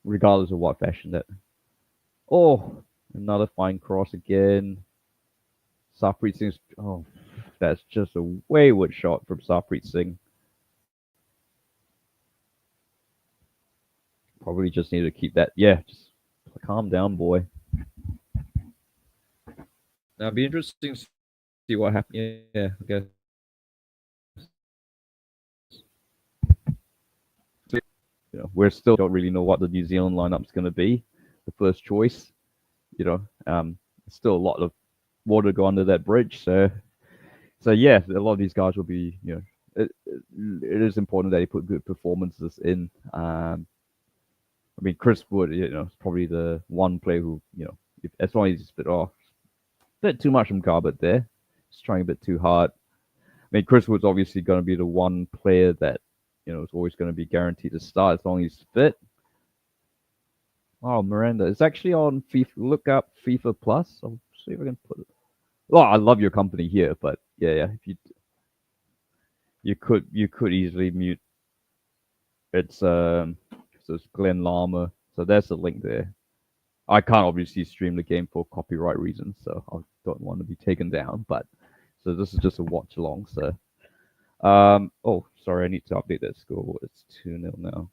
regardless of what fashion that. Oh, another fine cross again. Sarpreet Singh. Oh, that's just a wayward shot from Sarpreet Singh. Probably just need to keep that. Yeah, just calm down, boy. Now, it'd be interesting to see what happens. Yeah, I guess. We still don't really know what the New Zealand lineup's going to be. The first choice, still a lot of water go under that bridge. So yeah, a lot of these guys will be, it is important that he put good performances in. I mean, Chris Wood, is probably the one player who, as long as he's a bit too much from Garbutt there, just trying a bit too hard. I mean, Chris Wood's obviously going to be the one player that, is always going to be guaranteed to start as long as he's fit. Oh, Miranda, it's actually on FIFA. Look up FIFA Plus. I'll see if I can put it. Oh, I love your company here, but yeah. If you could easily mute. It's so it's Glenn Lama. So there's a link there. I can't obviously stream the game for copyright reasons, so I don't want to be taken down. But so this is just a watch along. So oh, sorry, I need to update that score. It's 2-0 now.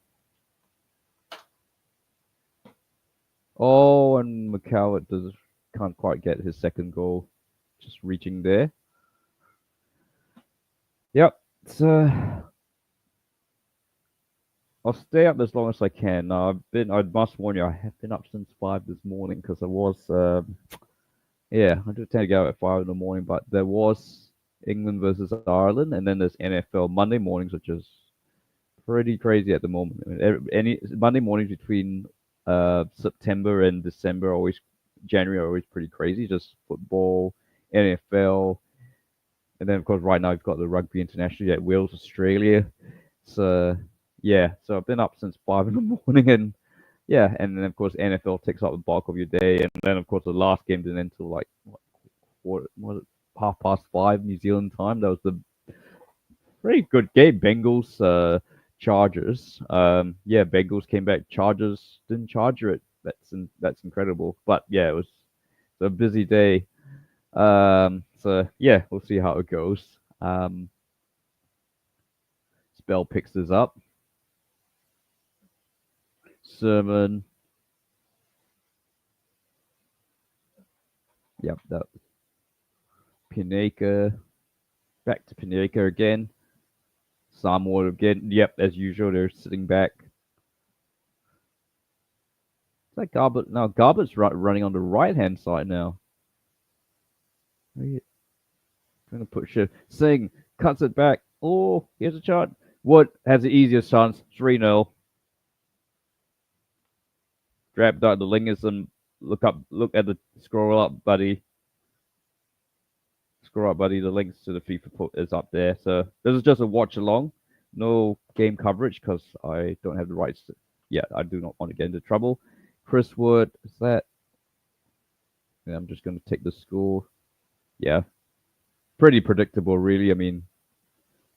Oh, and Macau can't quite get his second goal. Just reaching there. Yep. So I'll stay up as long as I can. Now I must warn you, I have been up since 5 this morning because I was I do tend to get out at 5 in the morning, but there was England versus Ireland, and then there's NFL Monday mornings, which is pretty crazy at the moment. I mean, any Monday mornings between September and December, January, are always pretty crazy. Just football, NFL, and then of course right now we've got the rugby international at Wales, Australia. So yeah, so I've been up since 5 in the morning, and yeah, and then of course NFL takes up the bulk of your day, and then of course the last game didn't until like what was it, 5:30 New Zealand time. That was the pretty good game. Bengals, Chargers. Yeah, Bengals came back. Chargers didn't charger it. That's incredible. But yeah, it was a busy day. So yeah, we'll see how it goes. Spell picks this up. Sermon. Yep, that Pinaka. Back to Pinaka again. Samoa again. Yep, as usual, they're sitting back. It's like Garbutt. Now Garbutt's running on the right-hand side now. I'm gonna put shit. Singh cuts it back. Oh, here's a shot. Wood has the easiest chance. 3-0. Drap dart the Lingerson. Look at the scroll up, buddy. Scroll up, buddy. The links to the FIFA is up there. So this is just a watch along. No game coverage because I don't have the rights to. Yeah, I do not want to get into trouble. Chris Wood, is that? Yeah, I'm just going to take the score. Yeah, pretty predictable, really. I mean,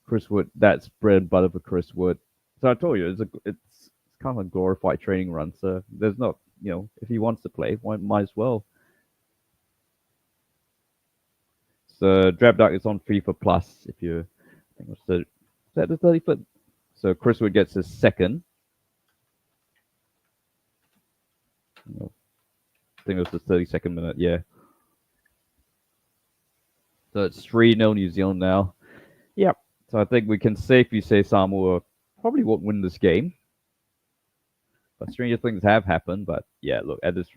Chris Wood, that's bread and butter for Chris Wood. So I told you, it's kind of a glorified training run. So there's not, if he wants to play, might as well. So Drab Duck is on FIFA Plus. If you, I think is that the 30-foot? So Chris Wood gets his second. I think it was the 32nd minute. Yeah. So it's 3-0 New Zealand now. Yep. So I think we can safely say Samoa probably won't win this game. But stranger things have happened. But yeah, look, at this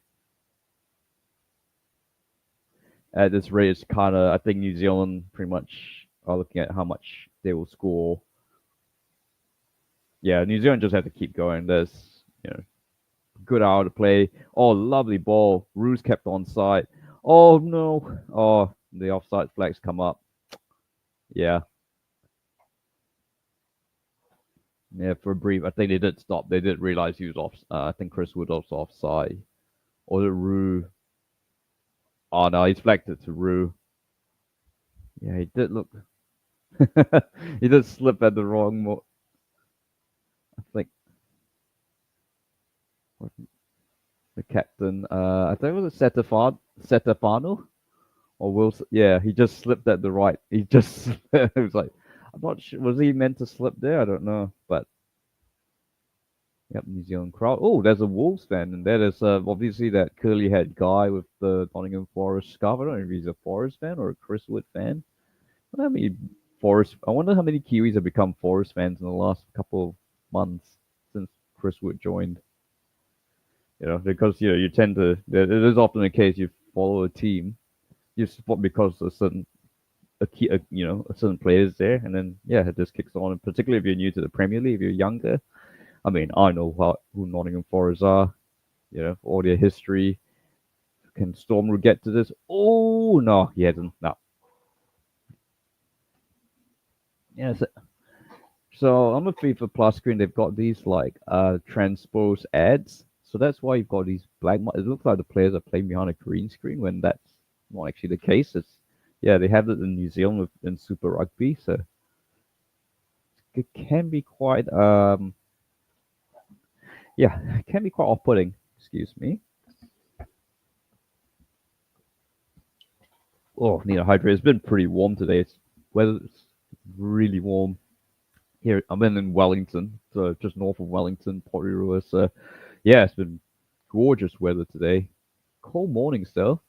rate, it's kind of, I think New Zealand pretty much are looking at how much they will score. Yeah, New Zealand just have to keep going. There's, good hour to play. Oh, lovely ball. Roos kept on side. Oh, no. Oh, the offside flags come up. Yeah. Yeah, for a brief, I think they did stop. They did realize he was off. I think Chris Wood was offside. Or the Roo. Oh, no, he's flagged it to Roo. Yeah, he did look. He did slip at the wrong. I think. The captain, I think it was Setafano or Wilson. Yeah, he just slipped at the right. He just, it was like, I'm not sure. Was he meant to slip there? I don't know. But, yep, New Zealand crowd. Oh, there's a Wolves fan. And that is obviously that curly haired guy with the Nottingham Forest scarf. I don't know if he's a Forest fan or a Chris Wood fan. I wonder how many Kiwis have become Forest fans in the last couple of months since Chris Wood joined. Because you tend to. It is often the case you follow a team, you support because a certain certain players there, and then yeah, it just kicks on. And particularly if you're new to the Premier League, if you're younger. I mean, I know who Nottingham Forest are. All their history. Can Storm get to this? Oh no, he hasn't. No. Yeah. So on the FIFA Plus screen, they've got these like transpose ads. So that's why you've got these black. It looks like the players are playing behind a green screen when that's not actually the case. Yeah, they have it in New Zealand in Super Rugby, so it can be quite yeah, it can be quite off-putting. Excuse me. Oh, need a hydrate. It's been pretty warm today. Weather's really warm here. I'm in Wellington, so just north of Wellington, Porirua. So yeah, it's been gorgeous weather today. Cold mornings though.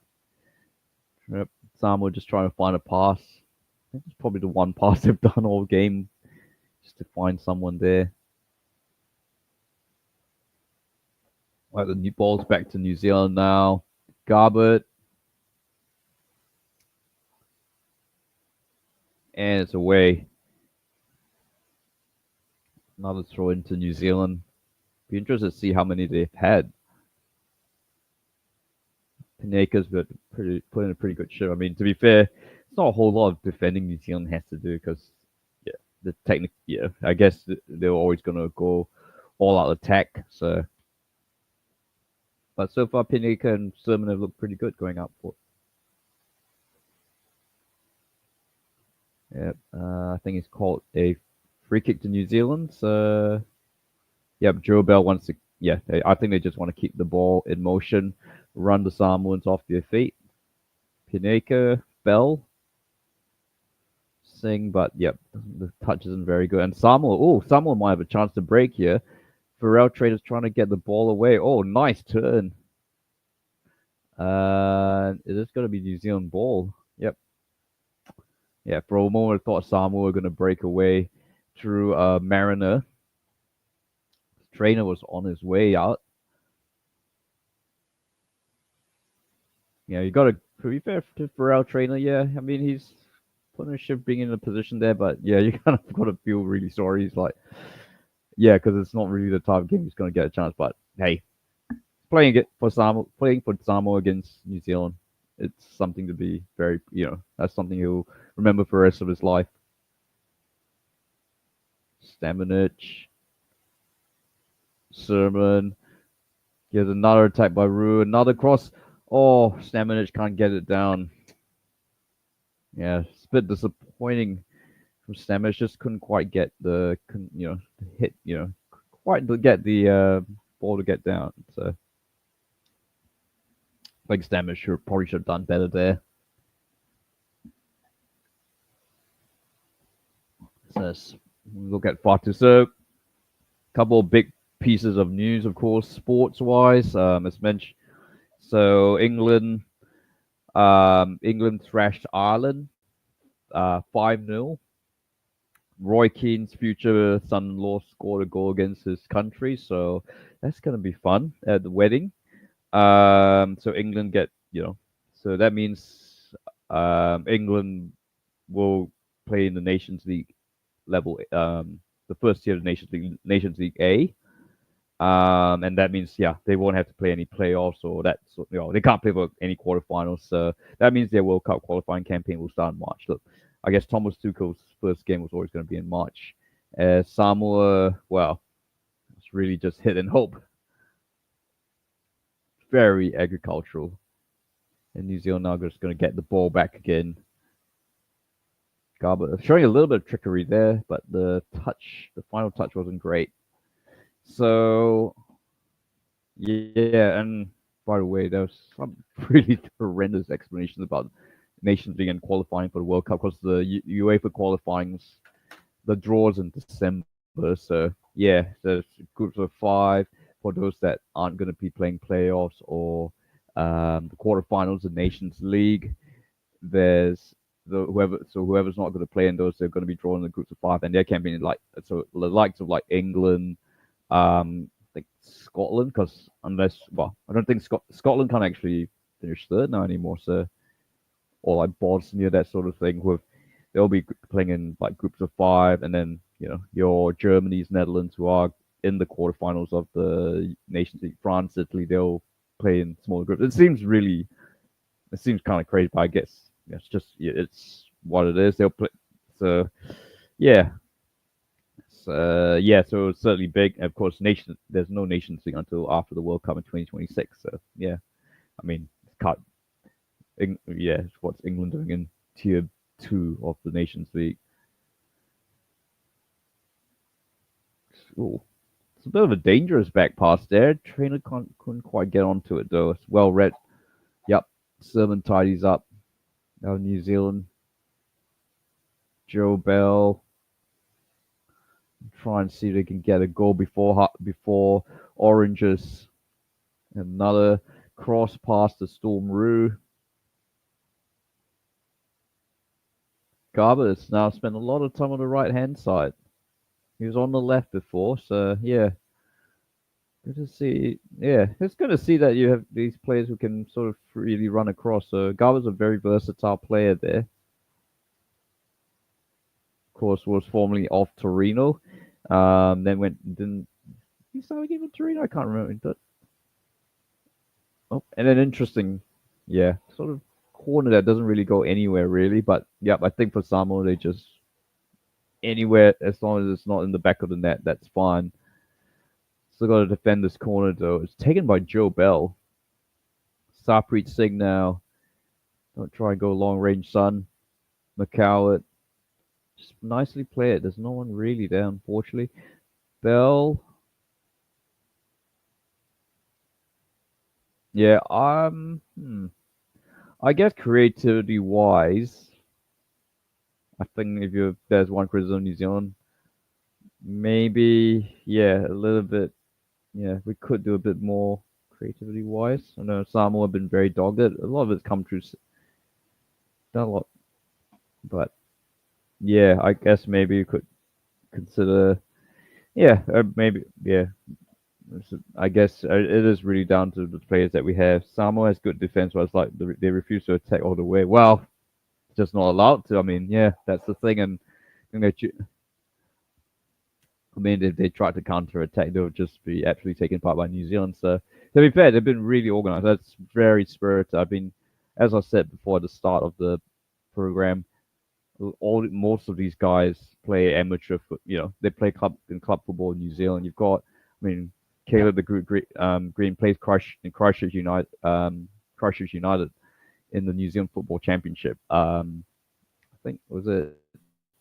Yep. Samoa just trying to find a pass. I think it's probably the one pass they've done all game, just to find someone there. Right, the new ball's back to New Zealand now. Garbett. And it's away. Another throw into New Zealand. Be interested to see how many they've had. Pineka's put in a pretty good show. I mean, to be fair, it's not a whole lot of defending New Zealand has to do because, yeah, the technique. Yeah, I guess they're always going to go all out attack. So, but so far, Pineka and Sermon have looked pretty good going up for. Yeah, I think it's called a free kick to New Zealand. So, yeah, Joe Bell wants to. Yeah, I think they just want to keep the ball in motion, run the Samoans off their feet. Pineka, Bell, Singh, but yep, the touch isn't very good. And Samoa might have a chance to break here. Pharrell Trader's trying to get the ball away. Oh, nice turn. Is this going to be New Zealand ball? Yep. Yeah, for a moment I thought Samoa were going to break away through Mariner. Trainer was on his way out. Yeah, you got to be fair to Pharrell Trainer. Yeah, I mean he's putting a shift being in a position there, but yeah, you kind of got to feel really sorry. He's like, yeah, because it's not really the type of game he's going to get a chance. But hey, playing for Samoa against New Zealand, it's something to be very, that's something he'll remember for the rest of his life. Staminich, Sermon. Here's another attack by Rue, another cross. Oh, Staminich can't get it down. Yeah, it's a bit disappointing from Staminich. Just couldn't quite get the, hit, quite to get the ball to get down. So, I think Staminich probably should have done better there. So let's look at Fatu. So, a couple of big pieces of news, of course, sports-wise. As mentioned, so England thrashed Ireland 5-0. Roy Keane's future son-in-law scored a goal against his country, so that's going to be fun at the wedding. So England so that means England will play in the Nations League level, the first tier of Nations League A. And that means, yeah, they won't have to play any playoffs or that. So, they can't play for any quarterfinals. So that means their World Cup qualifying campaign will start in March. Look, I guess Thomas Tuchel's first game was always going to be in March. Samoa, well, it's really just hit and hope. Very agricultural. And New Zealand now just going to get the ball back again. Garber showing a little bit of trickery there, but the final touch wasn't great. So, yeah, and by the way, there was some really horrendous explanations about Nations League and qualifying for the World Cup because the UEFA qualifying, the draws in December. So, yeah, there's groups of 5 for those that aren't going to be playing playoffs or the quarterfinals of Nations League. There's whoever's not going to play in those, they're going to be drawn in the groups of 5, and there can be the likes of England, like Scotland, because I don't think Scotland can't actually finish third now anymore. So, or like Bosnia, that sort of thing. With they'll be playing in like groups of five, and then your Germany's, Netherlands, who are in the quarterfinals of the Nations League, France, Italy, they'll play in smaller groups. It seems kind of crazy, but I guess it's just it's what it is. They'll play. So yeah, so it's certainly big. And of course, there's no Nations League until after the World Cup in 2026. So yeah, I mean, cut. Yeah, what's England doing in tier 2 of the Nations League? Ooh, it's a bit of a dangerous back pass there. Trainer couldn't quite get onto it though. It's well read. Yep, Sermon tidies up. Now New Zealand. Joe Bell try and see if they can get a goal before Oranges. Another cross pass to Storm Roo. Garbers now spent a lot of time on the right hand side. He was on the left before, so yeah. Good to see. Yeah, it's good to see that you have these players who can sort of freely run across. So Garber's a very versatile player there. Of course, was formerly of Torino. Then didn't he start again with Torino? I can't remember. Oh, and then interesting, yeah, sort of corner that doesn't really go anywhere really. But yeah, I think for Samoa they just anywhere as long as it's not in the back of the net, that's fine. Still got to defend this corner though. It's taken by Joe Bell. Sarpreet Singh now. Don't try and go long range, son. McCowett. Just nicely played. There's no one really there, unfortunately. Bell. Yeah, I guess creativity wise, I think if there's one criticism of New Zealand, maybe yeah, a little bit. Yeah, we could do a bit more creativity wise. I know Samoa have been very dogged. A lot of it's come through. Done a lot, but yeah, I guess maybe you could consider. Yeah, maybe yeah. I guess it is really down to the players that we have. Samoa has good defense, but it's like they refuse to attack all the way. Well, just not allowed to. I mean, yeah, that's the thing. And I think I mean, if they tried to counter attack, they would just be absolutely taken apart by New Zealand. So, to be fair, they've been really organized. That's very spirited. As I said before at the start of the program, most of these guys play amateur. They play club football in New Zealand. You've got, I mean, Caleb the Green plays Christchurch United. Christchurch United in the New Zealand Football Championship. I think was it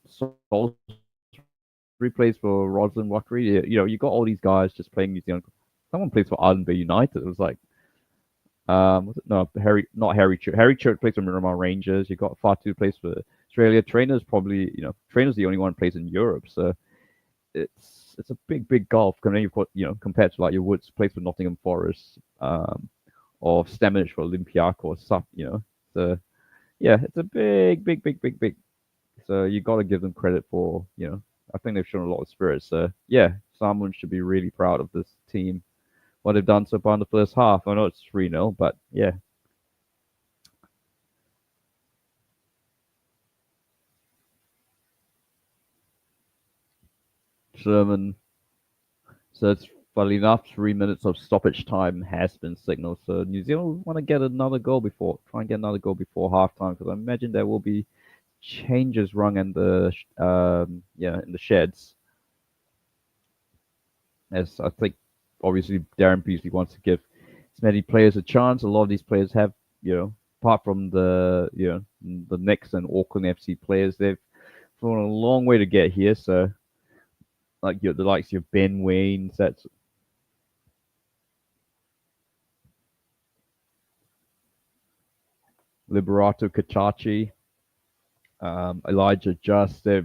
Salisbury plays for Roslyn Watchalong. You got all these guys just playing New Zealand. Someone plays for Island Bay United. It was like, was it? No, not Harry Church. Harry Church plays for Miramar Rangers. You got Fatu plays for Australia. Trainer's the only one who plays in Europe. So it's a big gulf. I mean, you've got compared to like your Woods plays for Nottingham Forest, or Stamage for Olympiacos. Stuff. So yeah, it's a big. So you got to give them credit for I think they've shown a lot of spirit. So yeah, someone should be really proud of this team, what they've done so far in the first half. I know it's 3-0, but yeah. Sherman. So it's funny enough, 3 minutes of stoppage time has been signaled. So New Zealand want to try and get another goal before halftime, because I imagine there will be changes rung in the sheds. As I think, obviously, Darren Beasley wants to give as many players a chance. A lot of these players have, apart from the Knicks and Auckland FC players, they've gone a long way to get here. So, like the likes of your Ben Waynes, that's Liberato Kachachi, Elijah Just, they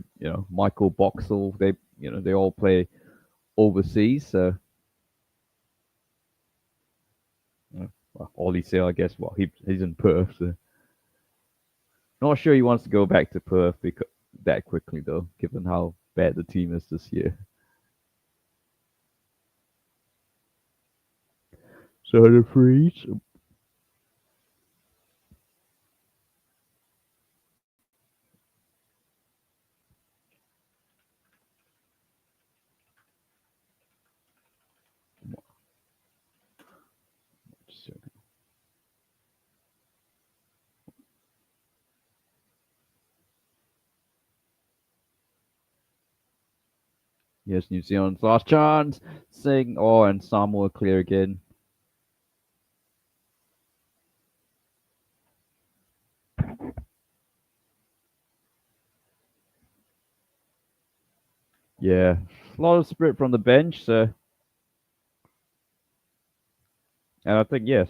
Michael Boxall, they all play overseas. So, well, Ollie Sale, I guess. Well, he's in Perth. So. Not sure he wants to go back to Perth that quickly, though, given how bad the team is this year. So the freeze. Yes, New Zealand's last chance. Sing. Oh, and Samoa clear again. Yeah, a lot of spirit from the bench. So, and I think yes.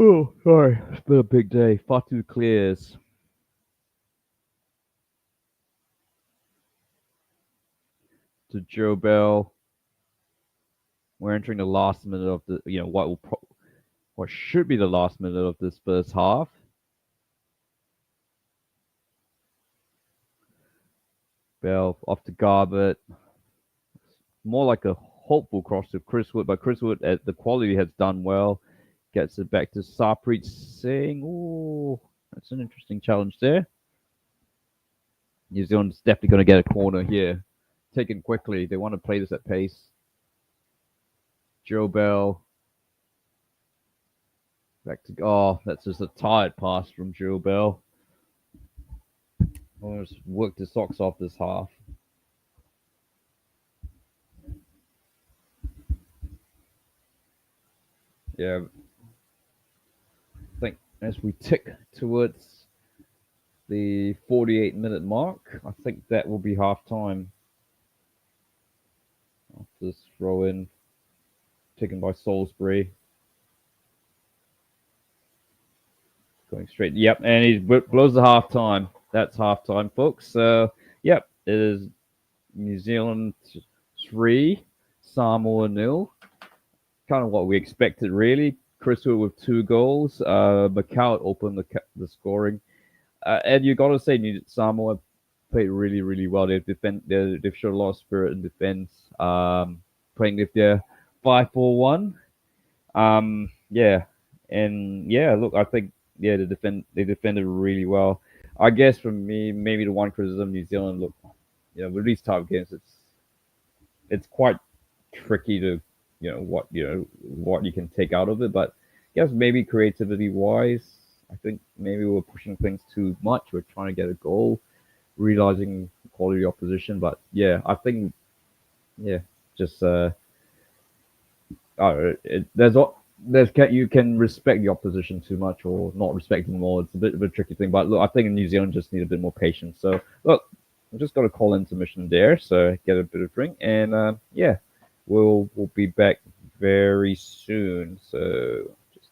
Oh, sorry, it's been a big day. Fatu clears to Joe Bell. We're entering the last minute of the, what should be the last minute of this first half. Bell off to Garbutt. More like a hopeful cross to Chris Wood, but Chris Wood at the quality has done well. Gets it back to Sarpreet Singh. Oh, that's an interesting challenge there. New Zealand's definitely going to get a corner here. Taken quickly. They want to play this at pace. Joe Bell. Back to, oh, that's just a tired pass from Joe Bell. Almost worked his socks off this half. Yeah, I think as we tick towards the 48-minute mark, I think that will be half time. After this throw in taken by Salisbury. Going straight. Yep, and he blows the half time. That's half time, folks. So, yep, it is New Zealand 3, Samoa nil. Kind of what we expected, really. Chris Wood with 2 goals. Macau opened the scoring. And you got to say, Samoa played really, really well. They've showed a lot of spirit in defense. Playing with their 5-4-1. Yeah, and yeah, look, I think yeah, they defended really well. I guess for me, maybe the one criticism New Zealand, look, with these type of games, it's quite tricky to what you can take out of it. But I guess maybe creativity wise, I think maybe we're pushing things too much. We're trying to get a goal, realizing the quality of opposition. But yeah, I think yeah, just you can respect the opposition too much or not respect them more. It's a bit of a tricky thing. But look, I think New Zealand just need a bit more patience. So look, I'm just got to call intermission there. So get a bit of drink and yeah, we'll be back very soon. So just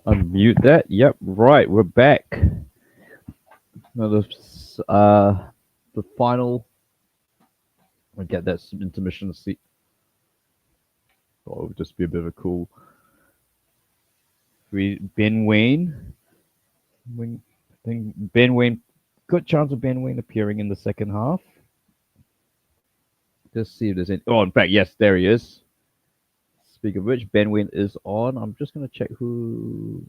Unmute that. Yep, right. We're back. Now the final. I get that intermission seat. Oh, it would just be a bit of a cool. Ben Wayne. I think Ben Wayne. Good chance of Ben Wayne appearing in the second half. Just see if there's any. Oh, in fact, yes, there he is. Speak of which, Ben Wayne is on. I'm just gonna check who.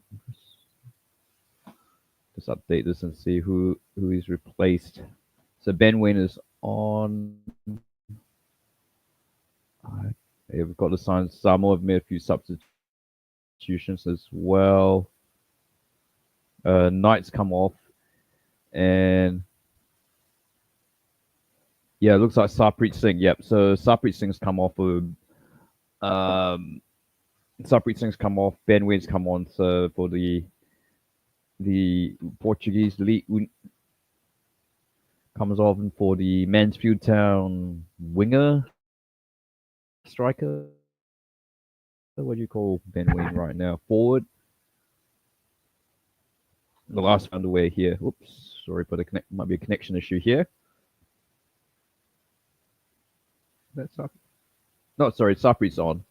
Just update this and see who he's replaced. So Ben Wayne is on. We've got the signs. Samoa have made a few substitutions as well. Knights come off, and yeah, it looks like Sarpreet Singh. Yep. So Sarpreet Singh's come off. Sarpreet Singh's come off. Ben Wayne's come on. So for the Portuguese league comes off, and for the Mansfield Town winger striker. What do you call Ben Wayne right now? Forward. The last underway here. Oops, sorry for the might be a connection issue here. That's up. No, sorry, Sarpreet's on.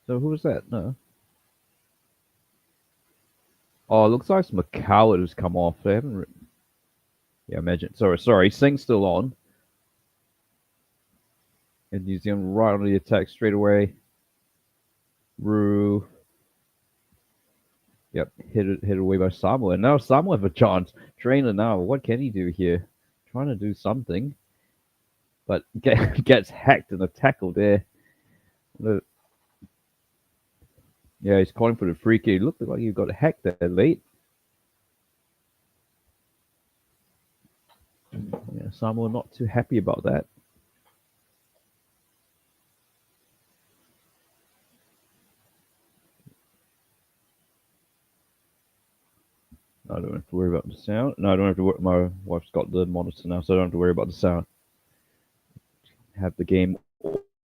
So who was that? No. Oh, it looks like it's McCoward who's come off. They haven't. Yeah, imagine. Sorry. Singh's still on. And New Zealand right on the attack straight away. Rue. Yep, hit away by Samoa. And now Samoa have a chance. Trainer now, what can he do here? Trying to do something. But gets hacked in a tackle there. Yeah, he's calling for the free kick. It looked like he got hacked there late. Yeah, Samoa not too happy about that. I don't have to worry about the sound. No, I don't have to worry. My wife's got the monitor now, so I don't have to worry about the sound. Have the game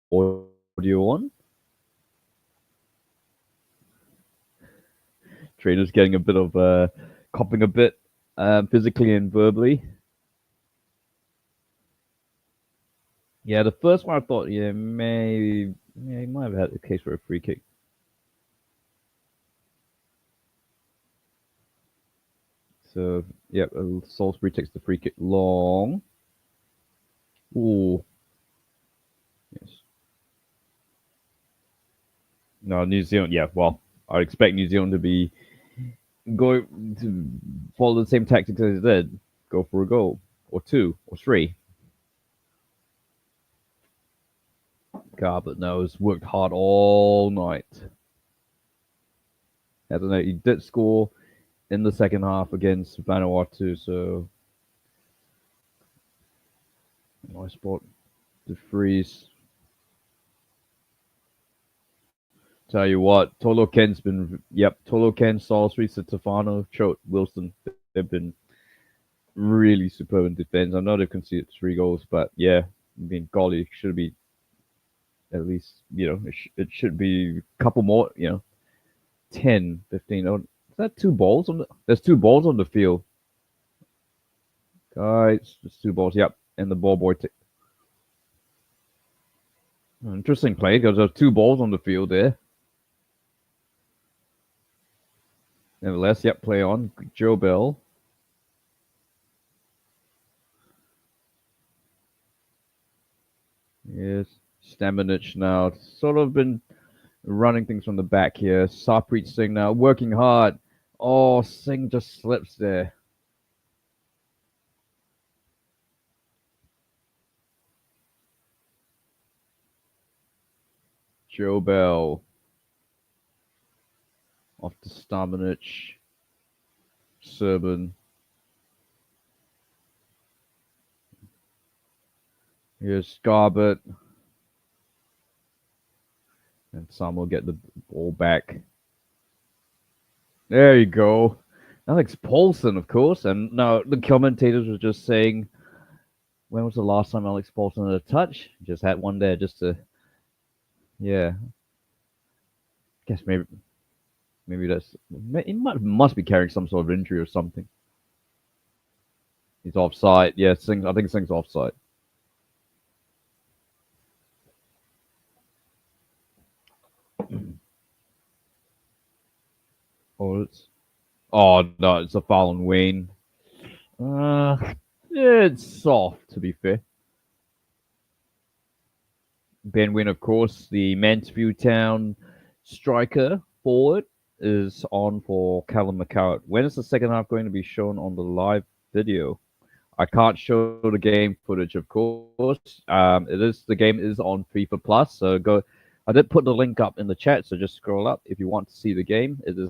audio on. Trainer's getting a bit of coughing a bit, physically and verbally. Yeah, the first one I thought, yeah, maybe he might have had a case for a free kick. So, yeah, Salisbury takes the free kick long. Ooh. Yes. No, New Zealand, yeah, well, I expect New Zealand to be going to follow the same tactics as they did. Go for a goal, or two, or three. Garbutt knows, worked hard all night. I don't know, he did score in the second half against Vanuatu, so nice spot to freeze. Tell you what, Tolo Ken's been, Tolo Ken, Salisbury, Stefano, Choate, Wilson, they've been really superb in defense. I know they've conceded 3 goals, but yeah, I mean, golly, should be at least, it should be a couple more, 10, 15. Oh, is that 2 balls on there's 2 balls on the field. Guys, there's 2 balls, yep, and the ball boy. Interesting play, because there's 2 balls on the field there. Nevertheless, yep, play on. Joe Bell. Yes, Stamanic now. Sort of been running things from the back here. Sarpreet Singh now working hard. Oh, Singh just slips there. Joe Bell. Off to Stamanic. Serban. Here's Garbutt. And Sam will get the ball back. There you go. Alex Paulson, of course. And now the commentators were just saying, when was the last time Alex Paulson had a touch? Just had one there just to, yeah. Guess maybe. Maybe he must be carrying some sort of injury or something. He's offside. Yeah, I think Singh's offside. Oh no, it's a foul on Wayne. It's soft to be fair. Ben Wynn, of course, the Mansfield Town striker forward, is on for Callum McCarrott. When is the second half going to be shown on the live video? I can't show the game footage, of course. The game is on FIFA Plus, so go. I did put the link up in the chat, so just scroll up if you want to see the game. It is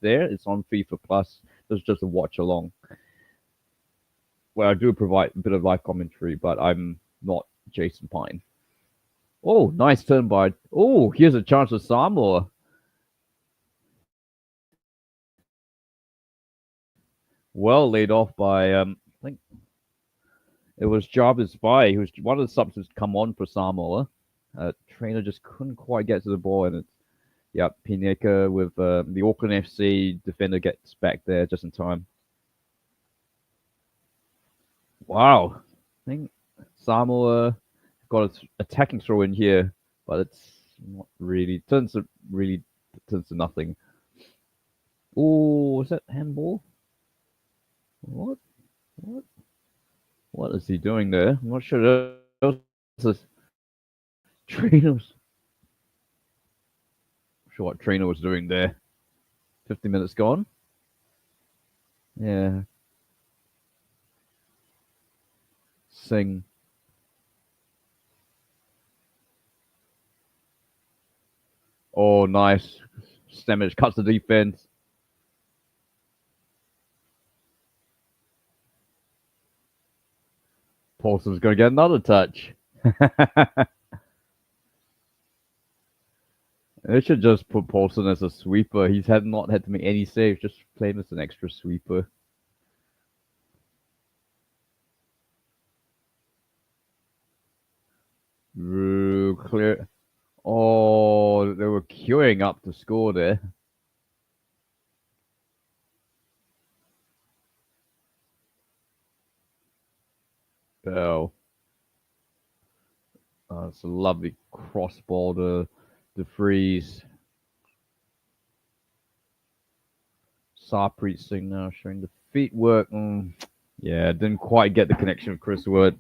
there. It's on FIFA Plus. There's just a watch along. Well, I do provide a bit of live commentary, but I'm not Jason Pine. Oh, nice turn by. Oh, here's a chance for Samoa. Well laid off by I think it was Jarvis By, who's one of the subs who's come on for Samoa. Trainer just couldn't quite get to the ball, and it's Pineka with the Auckland FC defender gets back there just in time. Wow, I think Samoa got an attacking throw in here, but it's not really turns to nothing. Oh, is that handball? What? What is he doing there? I'm not sure. Trainers. Not sure what Trainer was doing there. 50 minutes gone. Yeah. Sing. Oh, nice. Stemage cuts the defense. Paulson's going to get another touch. They should just put Paulson as a sweeper. He's not had to make any saves, just play him as an extra sweeper. Clear. Oh, they were queuing up to score there. Oh. It's a lovely cross ball to freeze. Sarpreet Singh now showing the feet work. Yeah, didn't quite get the connection with Chris Wood.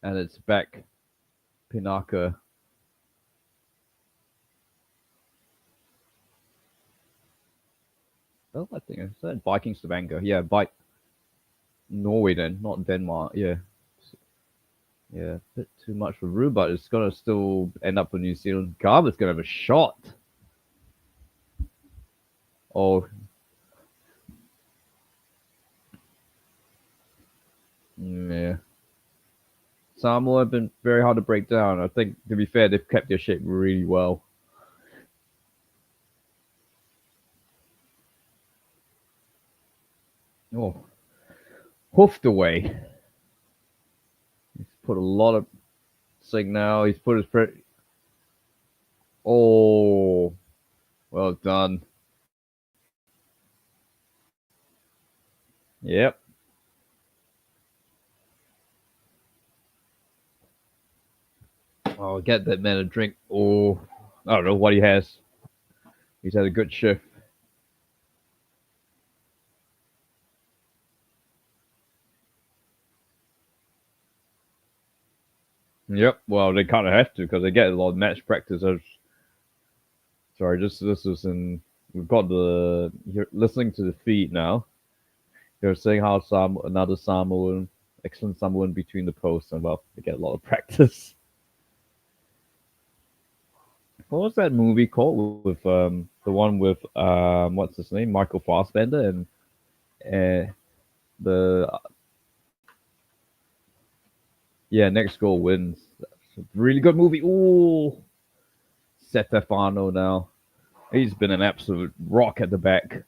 And it's back. Pinaka. Oh, I think it's that Viking Stavanger. Yeah, Norway then, not Denmark. Yeah. Yeah, a bit too much for Rue, but it's going to still end up for New Zealand. Garber's going to have a shot. Oh. Yeah. Samoa have been very hard to break down. I think, to be fair, they've kept their shape really well. Oh. Hoofed away. He's put a lot of signal. He's put his... Oh. Well done. Yep. I'll get that man a drink. Oh, I don't know what he has. He's had a good shift. Yep. Well, they kind of have to because they get a lot of match practice. Sorry, this is in. We've got you're listening to the feed now. You're saying how another Samoan, excellent Samoan between the posts, and well, they get a lot of practice. What was that movie called with the one with what's his name, Michael Fassbender, and the Next Goal Wins. That's a really good movie. Ooh, Setefano now. He's been an absolute rock at the back.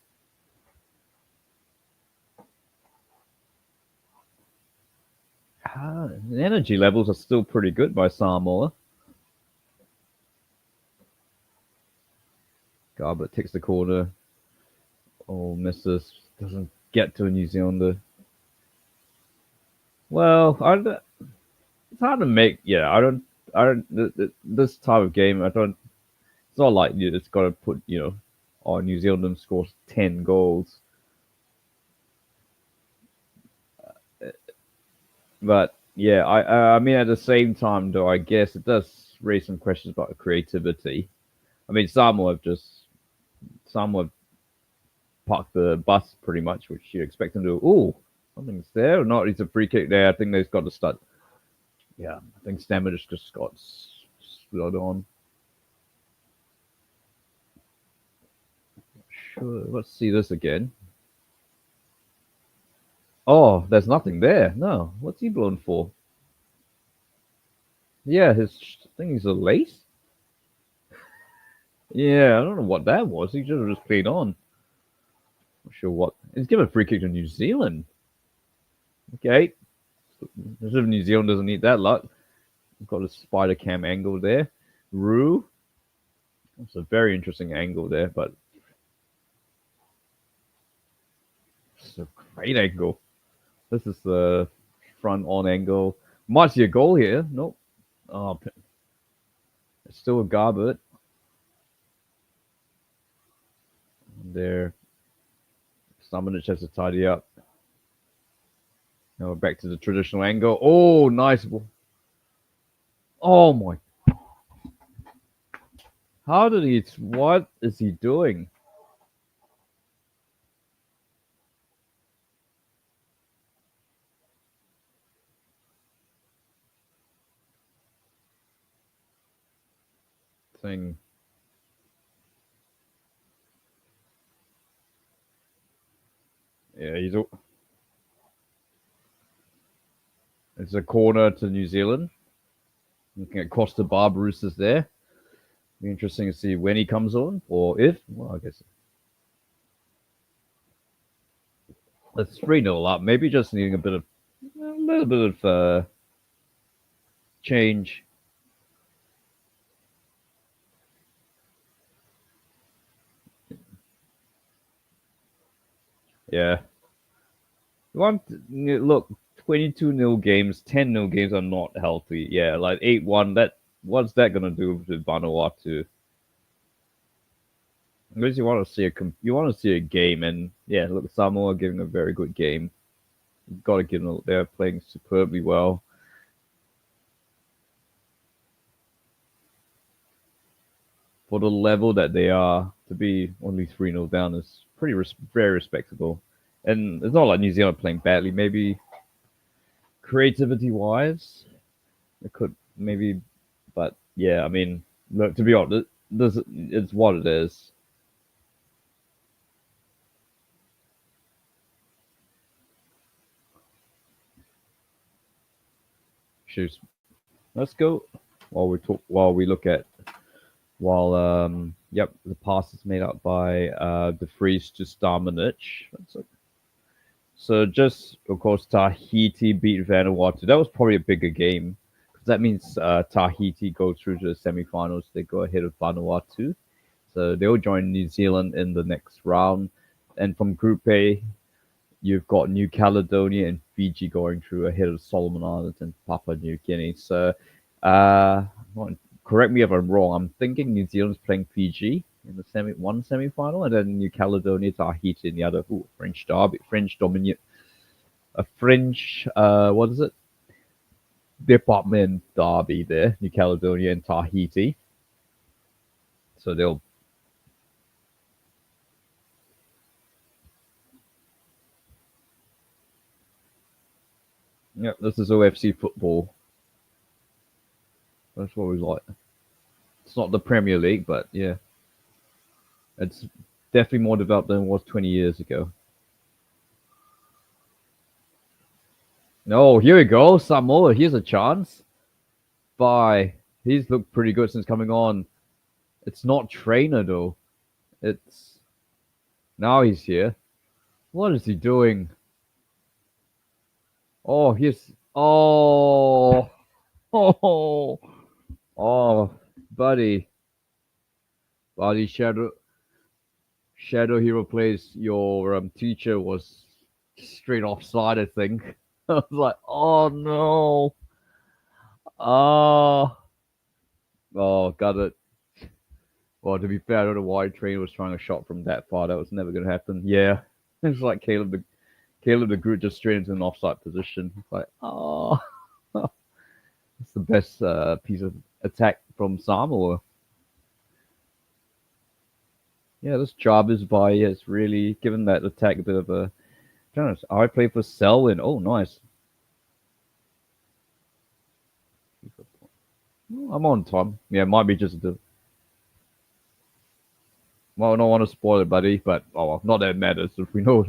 The energy levels are still pretty good by Samoa. Garbutt takes the corner. Oh, misses. Doesn't get to a New Zealander. Well, it's hard to make. Yeah, I don't. This type of game, I don't. It's not like it's got to put. Oh, New Zealand scores 10 goals, but yeah, I mean at the same time though, I guess it does raise some questions about creativity. I mean, Samoa parked the bus pretty much, which you expect them to. Oh, something's there or not? It's a free kick there. I think they've got to start. Yeah, I think Stammer just got slowed on. Sure, let's see this again. Oh, there's nothing there. No, what's he blown for? Yeah, his thing is a lace. Yeah, I don't know what that was. He should have just played on. Not sure what. He's given a free kick to New Zealand. Okay, New Zealand doesn't need that luck. Got a spider cam angle there. Rue. That's a very interesting angle there, but it's a great angle. This is the front on angle. Might see a goal here. Nope. Oh, it's still a Garbutt. There. Stamenic has to tidy up. Now we're back to the traditional angle. Oh, nice. Oh my. How did he? What is he doing? Thing. Yeah, it's a corner to New Zealand. Looking at Costa Barbarousse is there. Be interesting to see when he comes on or if. Well, I guess it's 3-0 up. Maybe just needing a little bit of change. Yeah. Look, 22-0 games, 10-0 games are not healthy. Yeah, like 8-1. What's that gonna do to Vanuatu? Because you want to see a game, and yeah, look, Samoa giving a very good game. You've got to give them. They're playing superbly well. For the level that they are, to be only 3-0 down is very respectable. And it's not like New Zealand playing badly. Maybe creativity wise, it could maybe, but yeah, I mean, look, to be honest, it's what it is. Shoot, let's go while we look at while yep, the pass is made up by De Vries to Stamenic. So just of course Tahiti beat Vanuatu. That was probably a bigger game because that means Tahiti go through to the semifinals. They go ahead of Vanuatu, so they'll join New Zealand in the next round. And from Group A, you've got New Caledonia and Fiji going through ahead of Solomon Islands and Papua New Guinea. So, uh, correct me if I'm wrong. I'm thinking New Zealand's playing Fiji in the one semi-final, and then New Caledonia, Tahiti in the other. Ooh, French derby, French dominant, a French. What is it? Department derby there. New Caledonia and Tahiti. So they'll. Yeah, this is OFC football. That's what we like. It's not the Premier League, but yeah, it's definitely more developed than it was 20 years ago. No, here we go. Samoa, here's a chance. Bye. He's looked pretty good since coming on. It's not Trainer, though. It's. Now he's here. What is he doing? Oh, he's. Oh. Oh. Oh. Buddy. Buddy Shadow. Shadow Hero plays your teacher was straight offside, I think. I was like, oh no. Oh, oh, got it. Well, to be fair, I don't know why Train was trying a shot from that far. That was never going to happen. Yeah. It's like Caleb the Groot just straight into an offside position. It's like, oh. It's the best piece of attack from Samoa. Yeah, this Jarvis by has really given that attack a bit of a chance. I play for Selwyn. Oh, nice. I'm on time. Yeah, it might be just the. Well, I don't want to spoil it, buddy, but oh well, not that it matters if we know.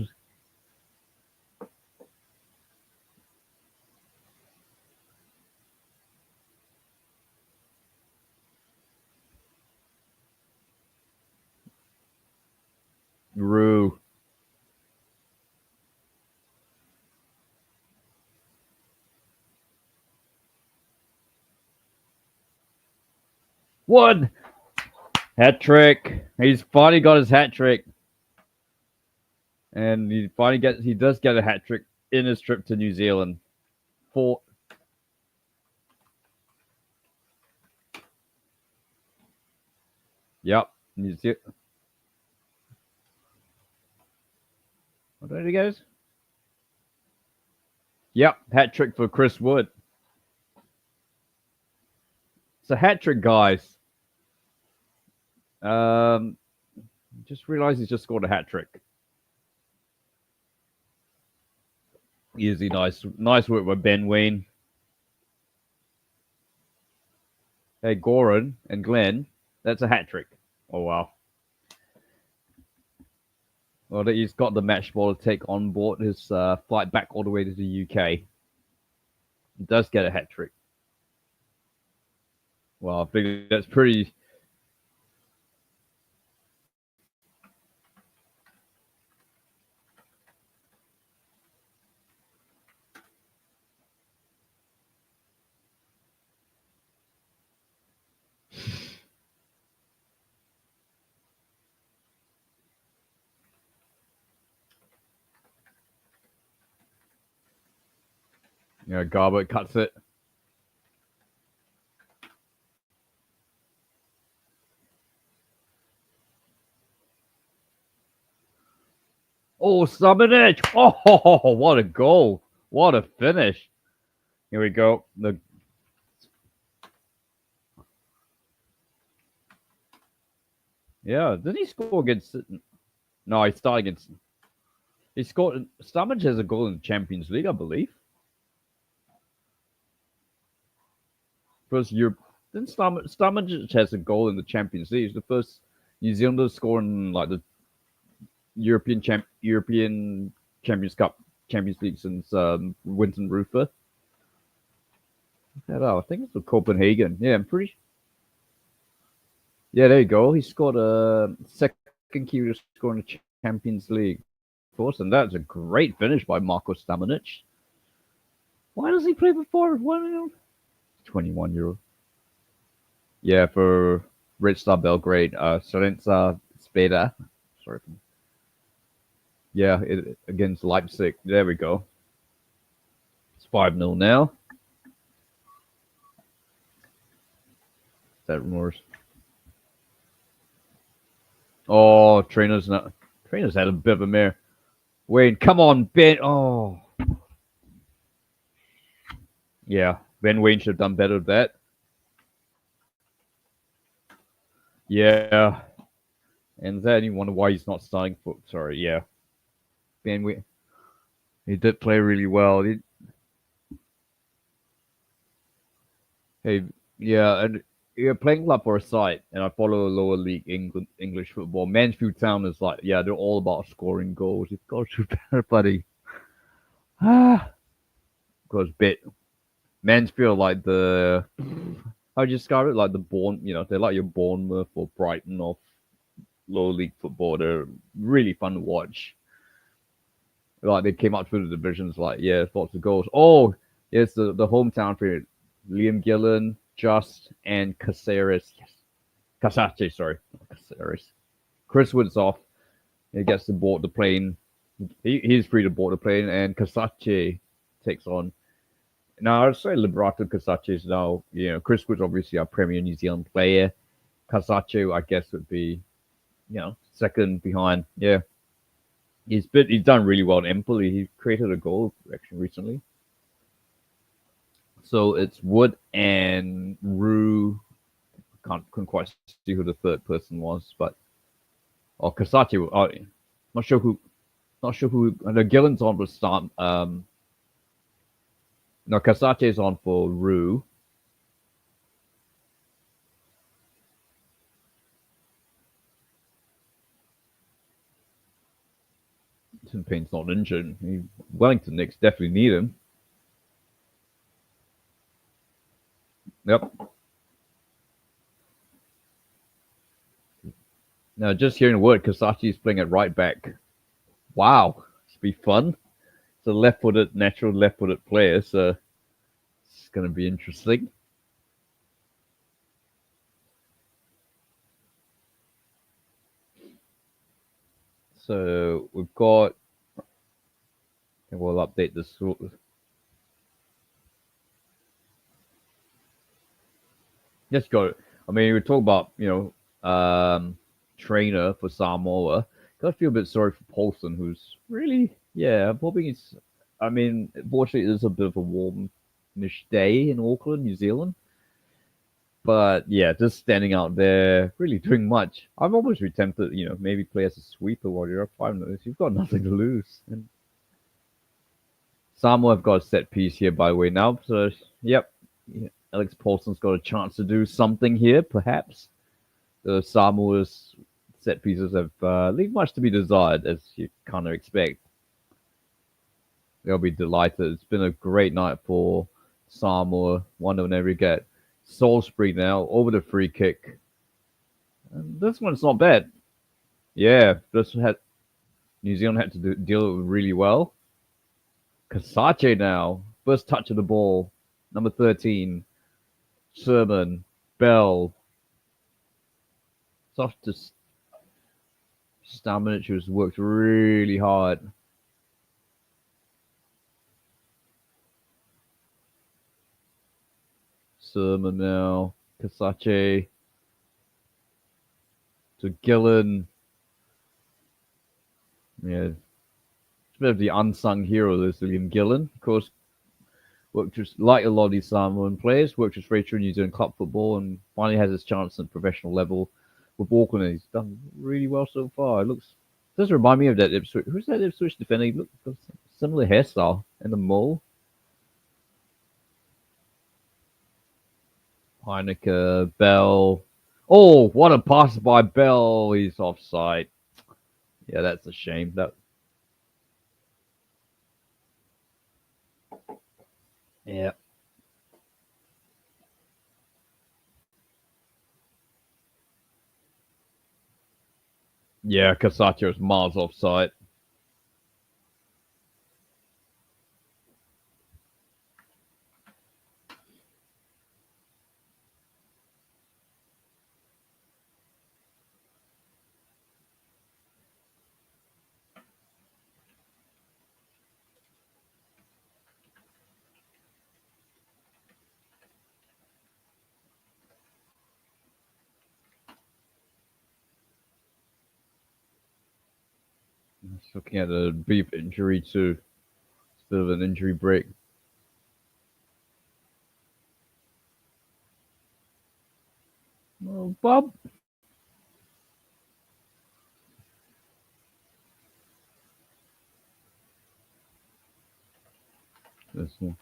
Rue. One hat trick. He's finally got his hat trick, and he does get a hat trick in his trip to New Zealand. Four. Yep, New Zealand. What did he get? Yep, hat trick for Chris Wood. It's a hat trick, guys. Just realized he's just scored a hat trick. Easy, nice work by Ben Wayne. Hey, Goran and Glenn, that's a hat trick. Oh wow. Well, he's got the match ball to take on board his flight back all the way to the UK. He does get a hat trick. Well, I think that's pretty. Yeah, Garbutt cuts it. Oh, summon edge! Oh, what a goal! What a finish! Here we go. Yeah, didn't he score against? No, he started against. He scored. Stamage has a goal in the Champions League, I believe. First Europe. Then Stamage has a goal in the Champions League. He's the first New Zealander scoring like the European Champions Cup Champions League since Winton Rufer. I think it's for Copenhagen. Yeah, I'm pretty. Yeah, there you go. He scored a second key to score in the Champions League, of course, and that's a great finish by Marko Stamanic. Why does he play for forward? 21 euro. Yeah, for Red Star Belgrade. Sorensa Speda. Sorry. Yeah, against Leipzig. There we go. It's 5-0 now. That remorse. Oh, Trainer's had a bit of a mare. Wayne, come on, Ben. Oh. Yeah, Ben Wayne should have done better with that. Yeah. And then you wonder why he's not starting for. Sorry, yeah. Ben Wayne. He did play really well. Hey, yeah, and you're playing club for a side, and I follow lower league English football. Mansfield Town is like, yeah, they're all about scoring goals. You've got to do better, buddy. Because Mansfield like the how do you describe it? Like they're like your Bournemouth or Brighton of lower league football. They're really fun to watch. Like they came up through the divisions, like lots of goals. Oh, yes, the hometown period. Liam Gillen, Just, and Caceres. Yes. Casace, sorry. Caceres. Chris Wood's off. He gets to board the plane. He's free to board the plane, and Kasache takes on. Now, I'd say Liberato Kasache is now, Chris Wood's obviously our premier New Zealand player. Kasache, I guess, would be, second behind. Yeah. He's done really well in Empoli. He created a goal actually recently. So it's Wood and Rue. Couldn't quite see who the third person was, but Kasache. Not sure who. Not sure who. No, Gillen's on for start. No, Kasache's on for Rue. Payne's not injured. Wellington Knicks definitely need him. Yep. Now, just hearing the word, Kasachi's playing at right back. Wow, this will be fun. It's a natural left-footed player, so it's going to be interesting. So we've got. We'll update this. Let's go. I mean, we talk about trainer for Samoa. I feel a bit sorry for Paulson, who's really, I'm hoping he's. I mean, unfortunately, it's a bit of a warmish day in Auckland, New Zealand. But yeah, just standing out there, really doing much. I'm almost tempted, maybe play as a sweeper while you're up 5 minutes. You've got nothing to lose. And Samoa have got a set piece here, by the way, now. So, yep. Yeah, Alex Paulson's got a chance to do something here, perhaps. The Samoa's set pieces have leave much to be desired, as you kind of expect. They'll be delighted. It's been a great night for Samoa. Wonder whenever you get Salisbury now over the free kick. And this one's not bad. Yeah, New Zealand had to deal with it really well. Kasache now. First touch of the ball. Number 13. Sermon. Bell. Softest Staminic has worked really hard. Sermon now. Kasache. To Gillen. Yeah. It's a bit of the unsung hero, this Liam Gillen. Of course, worked just like a lot of these Samoan players, worked his way through New Zealand club football and finally has his chance at professional level with Auckland. And he's done really well so far. It does remind me of that Ipswich. Who's that Ipswich defender? He looks similar hairstyle and the mole. Heineke, Bell. Oh, what a pass by Bell. He's offside. Yeah, that's a shame. Yeah. Yeah, Casacio's miles offside. Just looking at a brief injury too. It's a bit of an injury break. Oh, Bob. This one.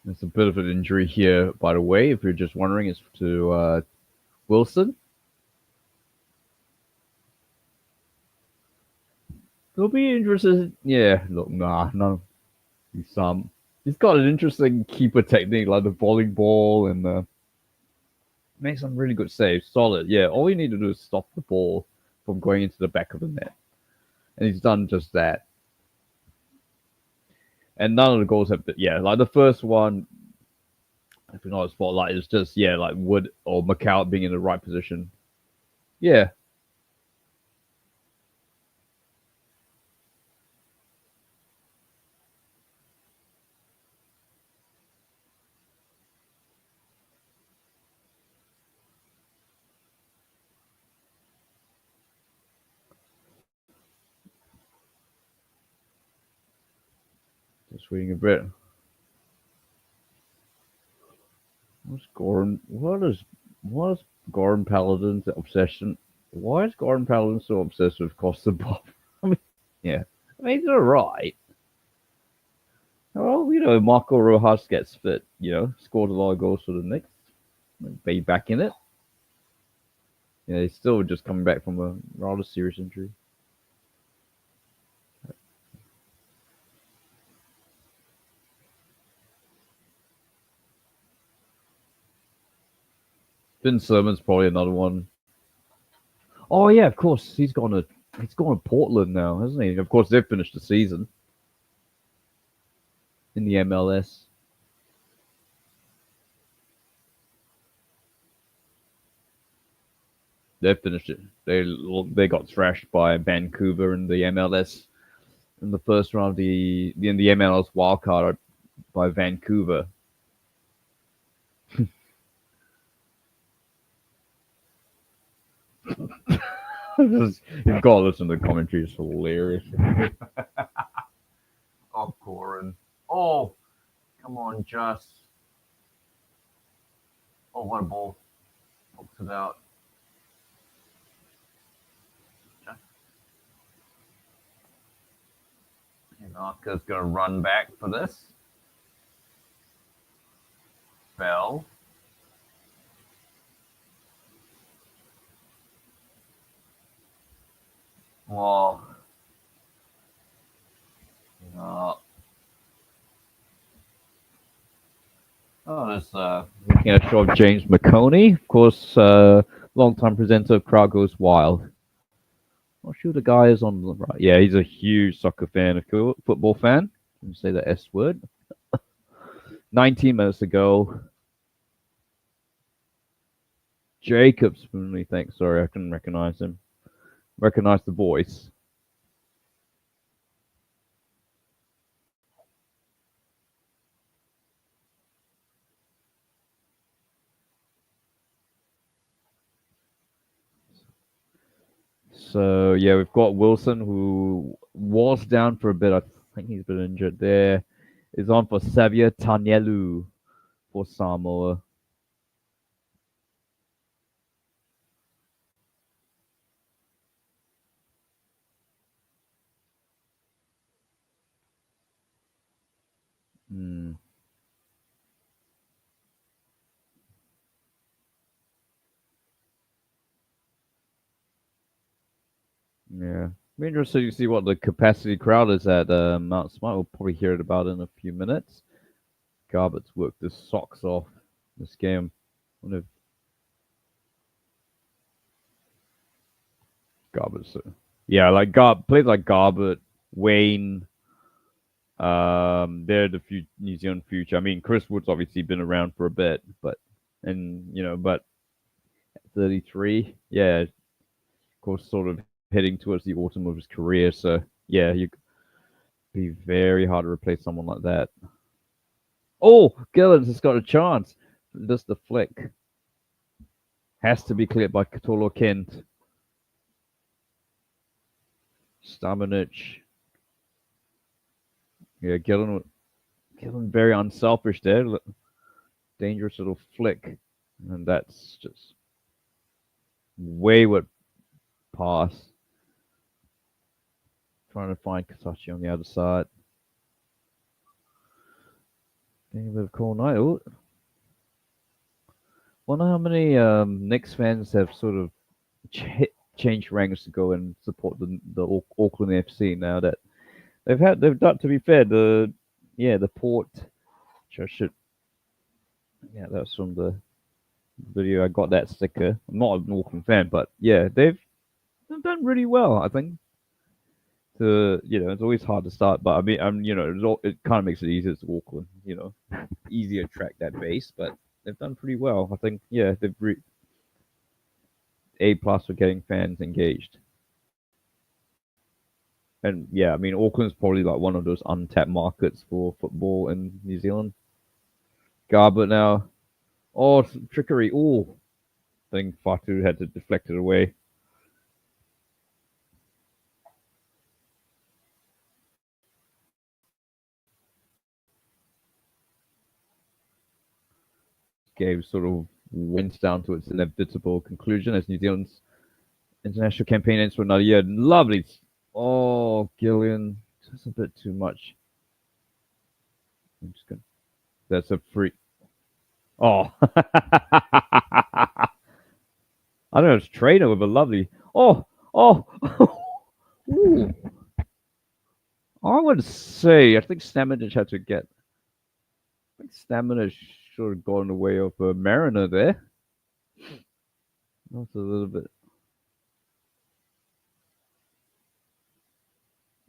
There's a bit of an injury here, by the way, if you're just wondering. It's to Wilson. It'll be interesting. Yeah, look, no. He's got an interesting keeper technique, like the volley ball, and makes some really good saves. Solid. Yeah, all you need to do is stop the ball from going into the back of the net. And he's done just that. And none of the goals have been, yeah, like the first one, if you're not a spotlight, it's just, yeah, like Wood or Macau being in the right position. Yeah. Just reading a bit. What is Gordon Paladin's obsession? Why is Gordon Paladin so obsessed with Costa Bob? I mean, yeah. I mean, he's alright. Well, Marco Rojas gets fit, scored a lot of goals for the Knicks. Be back in it. Yeah, he's still just coming back from a rather serious injury. Ben Simmons probably another one. Oh yeah, of course he's gone to Portland now, hasn't he? Of course they've finished the season in the MLS. They've finished it. They got thrashed by Vancouver in the MLS in the first round of the MLS wildcard by Vancouver. You've got to listen to the commentary; it's hilarious. Oh, Corin. Oh, come on, Just. Oh, what a ball! Pokes it out. Arca's gonna run back for this. Bell. Well, uh, there's looking at a show of James McConey, of course, long-time presenter of Crowd Goes Wild. Not sure the guy is on the right. Yeah, he's a huge soccer fan, football fan. Can you say the S word? 19 minutes ago, Jacob Spoonley. Thanks. Sorry, I couldn't recognize him. Recognize the voice. So yeah, we've got Wilson, who was down for a bit. I think he's been injured there. Is on for Xavier Tanielu for Samoa. Hmm. Yeah. Be interested to see what the capacity crowd is at Mount Smart. We'll probably hear it about in a few minutes. Garbutt's worked his socks off this game. I wonder if Garbutt's, yeah, like players like Garbutt, Wayne, they're the New Zealand future. I mean, Chris Wood's obviously been around for a bit, but 33, yeah, of course, sort of heading towards the autumn of his career. So yeah, you be very hard to replace someone like that. Oh, Gillens has got a chance. Just the flick has to be cleared by Katolo Kent. Stamanic. Yeah, Gillen very unselfish there. Dangerous little flick. And that's just wayward pass. Trying to find Katachi on the other side. Getting a bit of cool night. Ooh. Wonder how many Knicks fans have sort of changed ranks to go and support the Auckland FC now that they've done. To be fair, the Port. Which I should. Yeah, that's from the video. I got that sticker. I'm not an Auckland fan, but yeah, they've done really well. I think to, it's always hard to start, but I mean, it kind of makes it easier to Auckland, easier to track that base, but they've done pretty well. I think, yeah, they've A+ for getting fans engaged. And yeah, I mean, Auckland's probably like one of those untapped markets for football in New Zealand. Garbutt now. Oh, trickery. Oh, I think Fatu had to deflect it away. Game sort of winds down to its inevitable conclusion as New Zealand's international campaign ends for another year. Lovely. Oh, Gillian. That's a bit too much. I'm just gonna. That's a free. Oh. I don't know. It's trainer with a lovely. Oh. Oh. Ooh. I would say, I think Stamina had to get. I think Stamina should have gone the way of Mariner there. That's a little bit.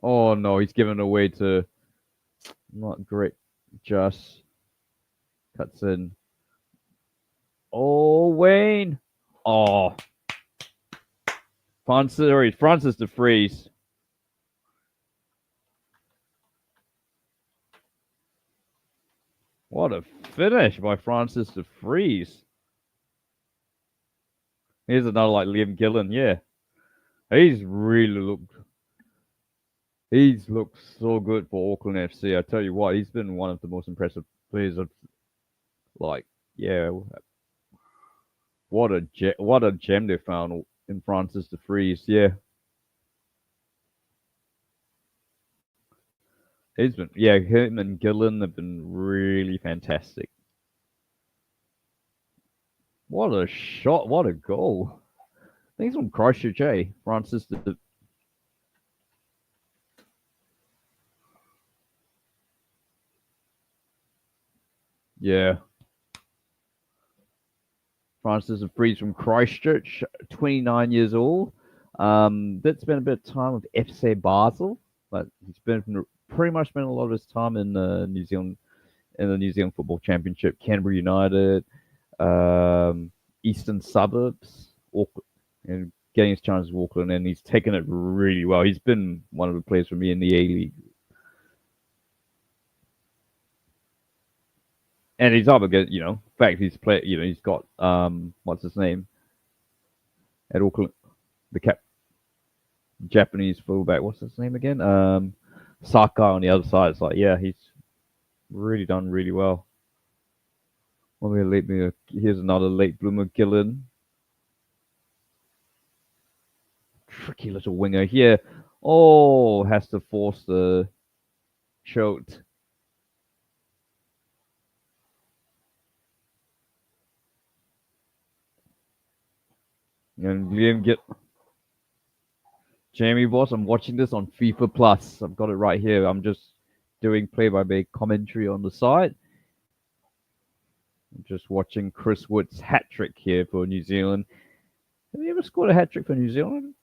Oh no, he's given away to not great. Just cuts in. Oh, Wayne. Oh, Francis de Vries. What a finish by Francis de Vries. Here's another like Liam Gillen. Yeah, he's really looked. He's looked so good for Auckland FC. I tell you what, he's been one of the most impressive players of like, yeah, what a gem they found in Francis de Vries. Yeah, he's been, yeah, him and Gillen have been really fantastic. What a shot! What a goal! I think he's from Christchurch, eh? Francis de. Yeah, Francis de Vries from Christchurch, 29 years old. That's spent a bit of time with FC Basel, but he's been pretty much spent a lot of his time in New Zealand, in the New Zealand Football Championship, Canterbury United, Eastern Suburbs, Auckland, and getting his chances with Auckland, and he's taken it really well. He's been one of the players for me in the A League, and he's up against, in fact, he's played, he's got what's his name at Auckland, the Japanese fullback. What's his name again? Saka on the other side. It's like, yeah, he's really done really well. Here's another late bloomer, Gillen. Tricky little winger here. Oh, has to force the choked. And Liam Jamie Boss, I'm watching this on FIFA Plus. I've got it right here. I'm just doing play-by-play commentary on the side. I'm just watching Chris Wood's hat trick here for New Zealand. Have he ever scored a hat trick for New Zealand?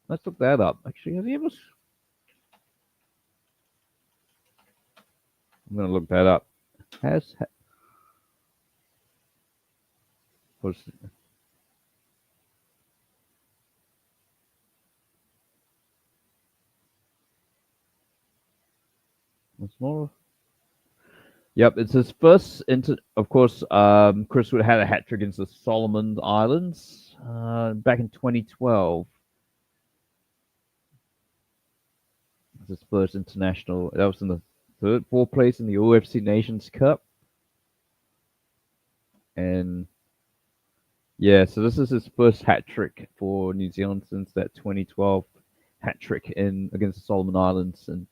Let's look that up. Actually, has he ever? I'm going to look that up. Was more? Yep, it's his first of course, Chris Wood had a hat trick against the Solomon Islands back in 2012. It's his first international. That was in the fourth place in the OFC Nations Cup. And yeah, so this is his first hat trick for New Zealand since that 2012 hat trick against the Solomon Islands. And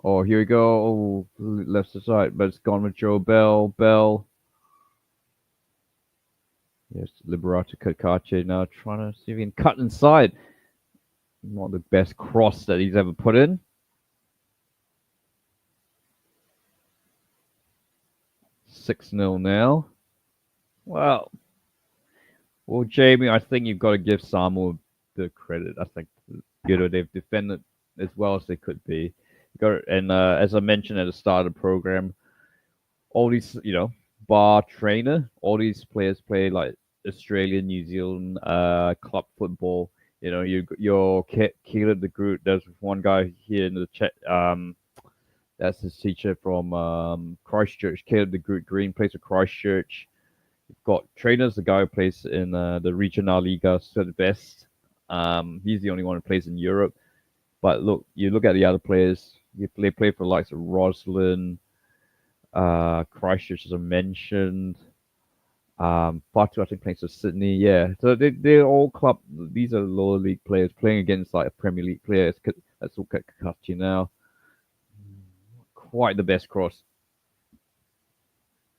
oh, here we go. Oh, left to side, but it's gone with Joe Bell. Yes, Liberato Kakache now trying to see if he can cut inside. Not the best cross that he's ever put in. 6-0 now. Well, well, Jamie, I think you've got to give Samoa the credit. I think they've defended as well as they could be. And as I mentioned at the start of the program, all these, bar trainer, all these players play like Australia, New Zealand, club football. Your Caleb the Groot. There's one guy here in the chat. That's his teacher from Christchurch. Caleb the Groot Green plays for Christchurch. You've got trainers, the guy who plays in the Regional Liga, so the best. He's the only one who plays in Europe. But look, you look at the other players. They play for the likes of Roslyn, Christchurch, as I mentioned. Fatu, I think, plays for Sydney. Yeah, so they're all club. These are lower league players playing against like a Premier League players. Let's look at Kakachi now. Quite the best cross.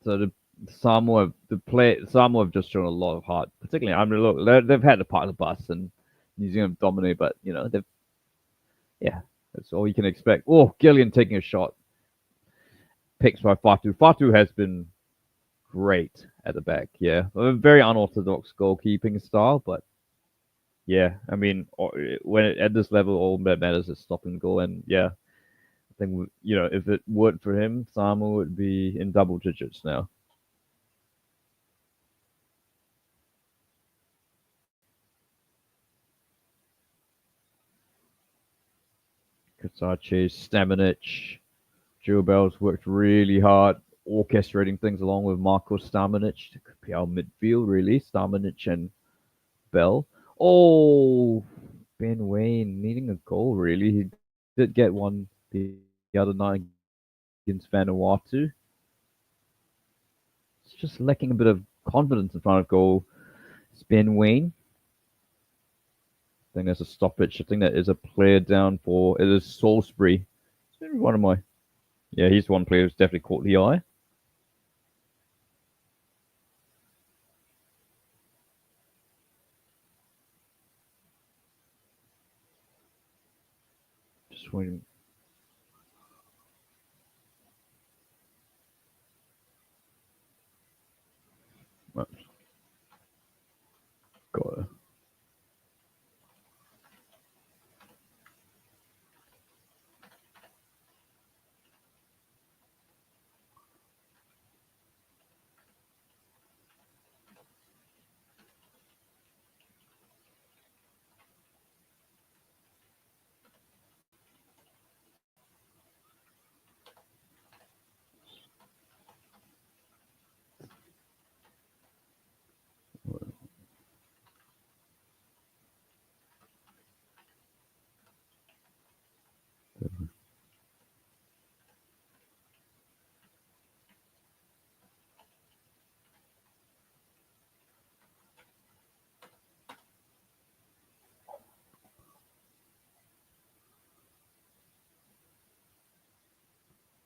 So Samoa have just shown a lot of heart. Particularly, I mean, look, they've had to park the bus and New Zealand dominate, but that's all you can expect. Oh, Gillian taking a shot. Picks by Fatu. Fatu has been great at the back. Yeah, a very unorthodox goalkeeping style, but yeah, I mean, at this level, all that matters is stopping goal, and yeah, I think if it worked for him, Samoa would be in double digits now. Kasache, Stamanic, Joe Bell's worked really hard orchestrating things along with Marco Stamanic. It could be our midfield, really. Stamanic and Bell. Oh, Ben Wayne needing a goal, really. He did get one the other night against Vanuatu. It's just lacking a bit of confidence in front of goal. It's Ben Wayne. I think there's a stoppage. I think that is a player down for it is Salisbury. One of my he's one player who's definitely caught the eye. Just waiting. Got it.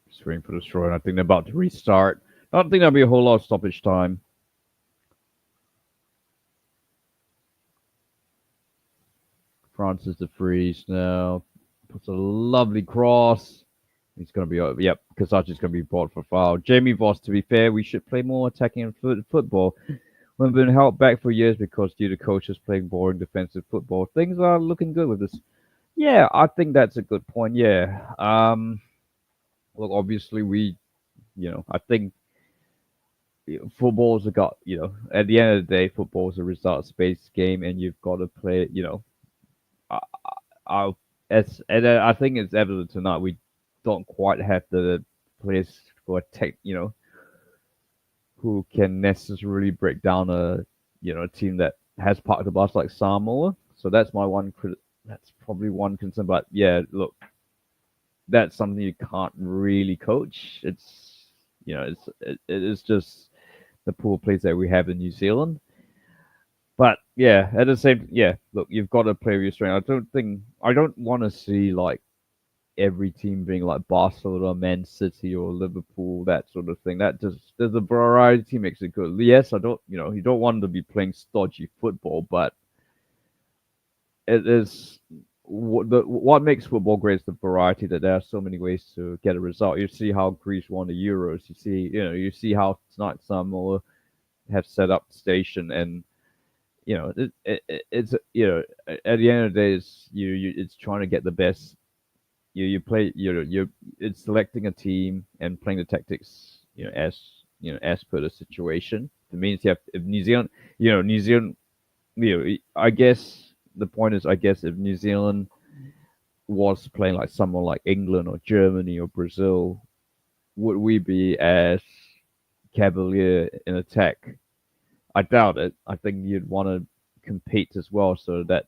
Just waiting for the destroy. I think they're about to restart. I don't think there'll be a whole lot of stoppage time. Francis de Vries now puts a lovely cross. He's going to be over. Yep, Kasachi's going to be brought for foul. Jamie Voss, to be fair, we should play more attacking football. We've been held back for years because due to coaches playing boring defensive football. Things are looking good with this. Yeah, I think that's a good point. Yeah. Well, obviously I think football's got, at the end of the day, football's a results-based game, and you've got to play, I think it's evident tonight we don't quite have the players who are who can necessarily break down a team that has parked the bus like Samoa. So that's that's probably one concern. But yeah, look, that's something you can't really coach. It's it is just the pool plays that we have in New Zealand. But yeah, at the same look, you've got to play with your strength. I don't want to see like every team being like Barcelona, Man City, or Liverpool, that sort of thing. That just there's a variety makes it good. Yes, I don't you don't want to be playing stodgy football, but it is what makes football great is the variety that there are so many ways to get a result. You see how Greece won the Euros. You see how tonight Samoa have set up the station, and it's at the end of the day, it's trying to get the best. You play you it's selecting a team and playing the tactics as per the situation. It means you have if New Zealand I guess the point is, I guess if New Zealand was playing like someone like England or Germany or Brazil, would we be as cavalier in attack? I doubt it. I think you'd want to compete as well, so that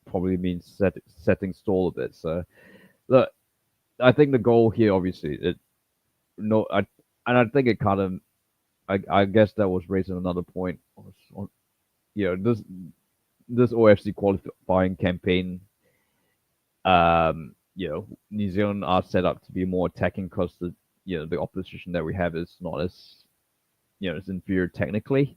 probably means setting stall a bit. So look, I think the goal here, obviously, no, I, and I think it kind of, I guess that was raising another point. This OFC qualifying campaign, New Zealand are set up to be more attacking because the opposition that we have is not as as inferior technically.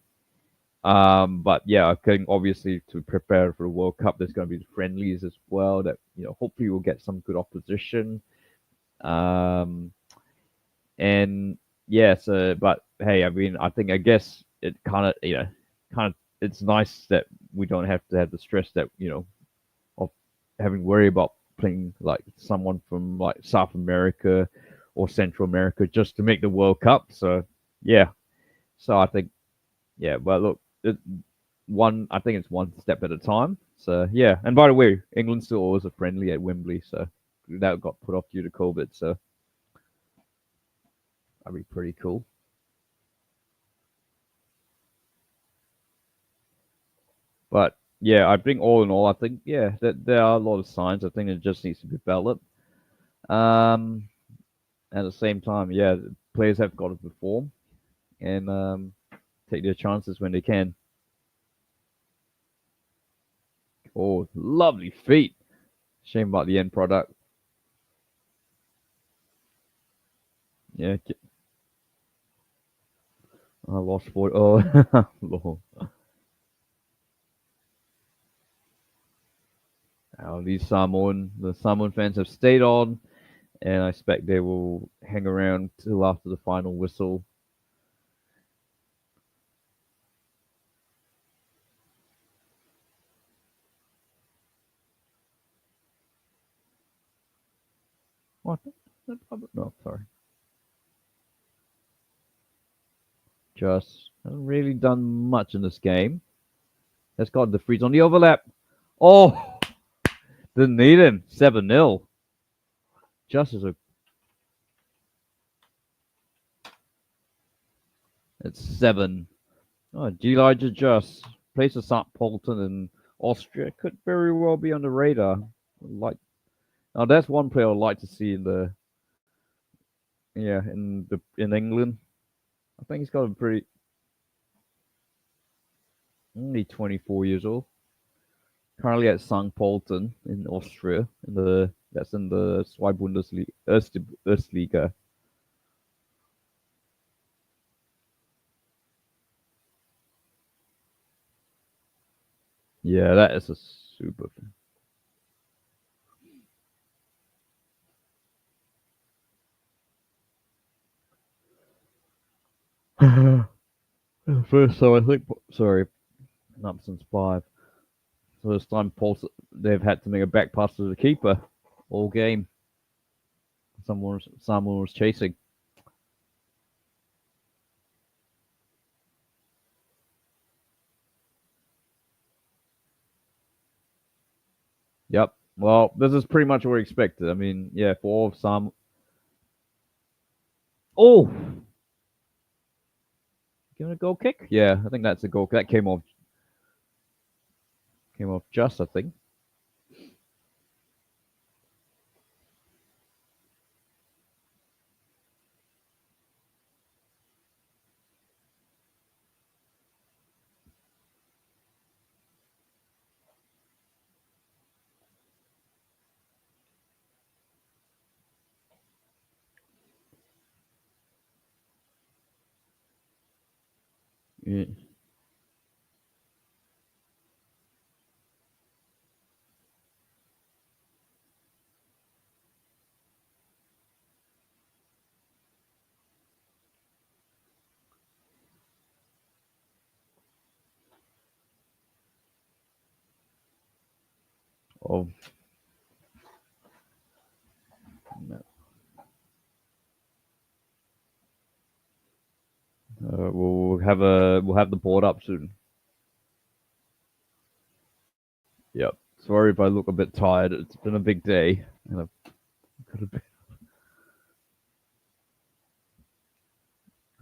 But yeah, I think obviously to prepare for the World Cup, there's going to be friendlies as well. That hopefully we'll get some good opposition. Um, and yes, but hey, I mean, I guess it kind of it's nice that we don't have to have the stress that of having to worry about playing like someone from like South America or Central America just to make the World Cup. So yeah, so I think yeah, but look, I think it's one step at a time. So yeah, and by the way, England still always a friendly at Wembley, so that got put off due to COVID. So that'd be pretty cool. But yeah, I think all in all, I think yeah, that there are a lot of signs. I think it just needs to be developed. Um, at the same time, yeah, the players have got to perform and take their chances when they can. Oh, lovely feet. Shame about the end product. Yeah, I lost 40. Oh, Lord. The Samoan fans have stayed on, and I expect they will hang around till after the final whistle. What? No, sorry. Just hasn't really done much in this game. Has got the freeze on the overlap. Oh, didn't need him. 7-0. Just as a it's 7. Oh, Elijah Just plays for St. Polton in Austria. Could very well be on the radar. Like now, that's one player I'd like to see in the in England. I think he's got a pretty only 24 years old. Currently at St. Polton in Austria in the that's in the Zwei Bundesliga Erstliga. Yeah, that is a super. First, so I think sorry, not since 5. First time Pulse they've had to make a back pass to the keeper all game. Someone was chasing. Yep. Well, this is pretty much what we expected. I mean, yeah, for all of some. Oh, give it a goal kick. Yeah, I think that's a goal. That came off just. I think. Yeah. Oh, no. We'll have the board up soon. Yep. Sorry if I look a bit tired. It's been a big day, and I've got a bit.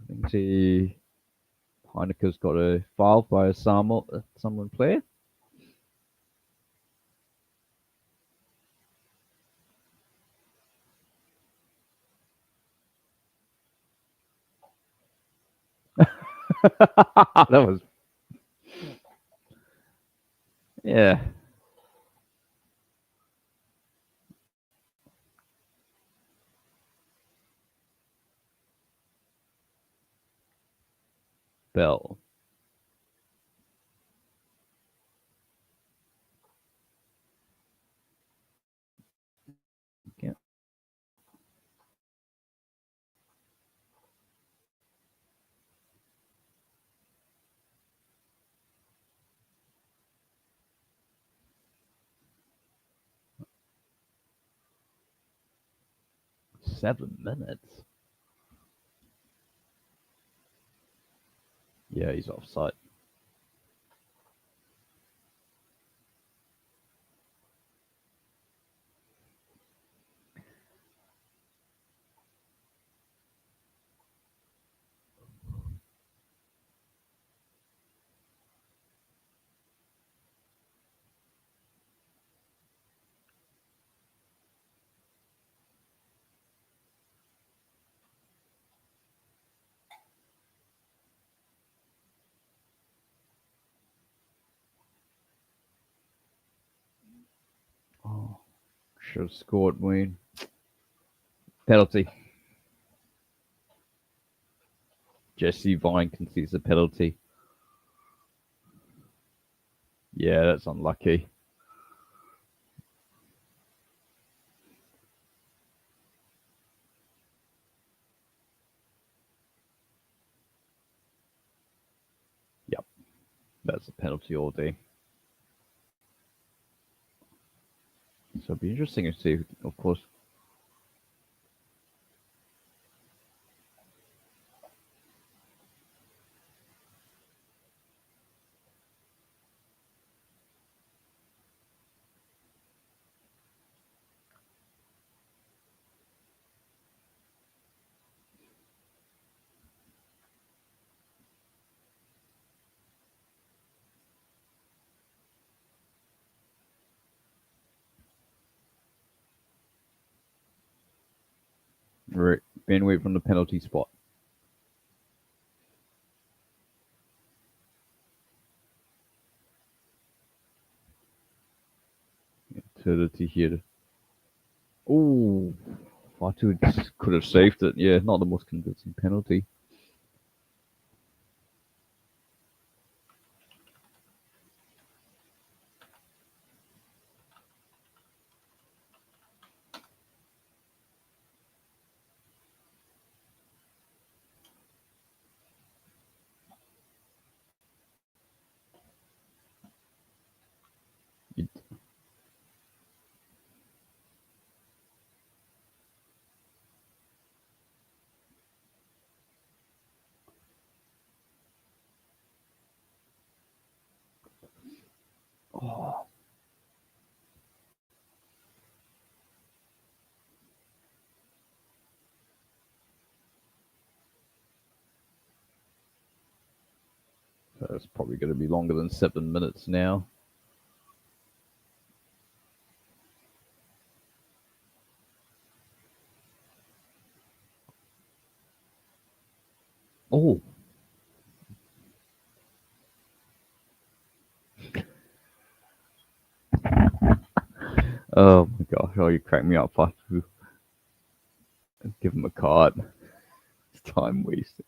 I think see Heineke's got a foul by a Samoan player. That was yeah. Bell. Yeah. 7 minutes. Yeah, he's offside. Oh, should have scored, Wayne. Penalty. Jesse Vine concedes a penalty. Yeah, that's unlucky. Yep, that's a penalty all day. So it'll be interesting to see, of course. Right, Ben Wait from the penalty spot. Utility here. Oh, Fatu could have saved it. Yeah, not the most convincing penalty. It, oh, that's probably going to be longer than 7 minutes now. Oh, oh my gosh! Oh, you cracked me up, Fatu. Give him a card. It's time wasted.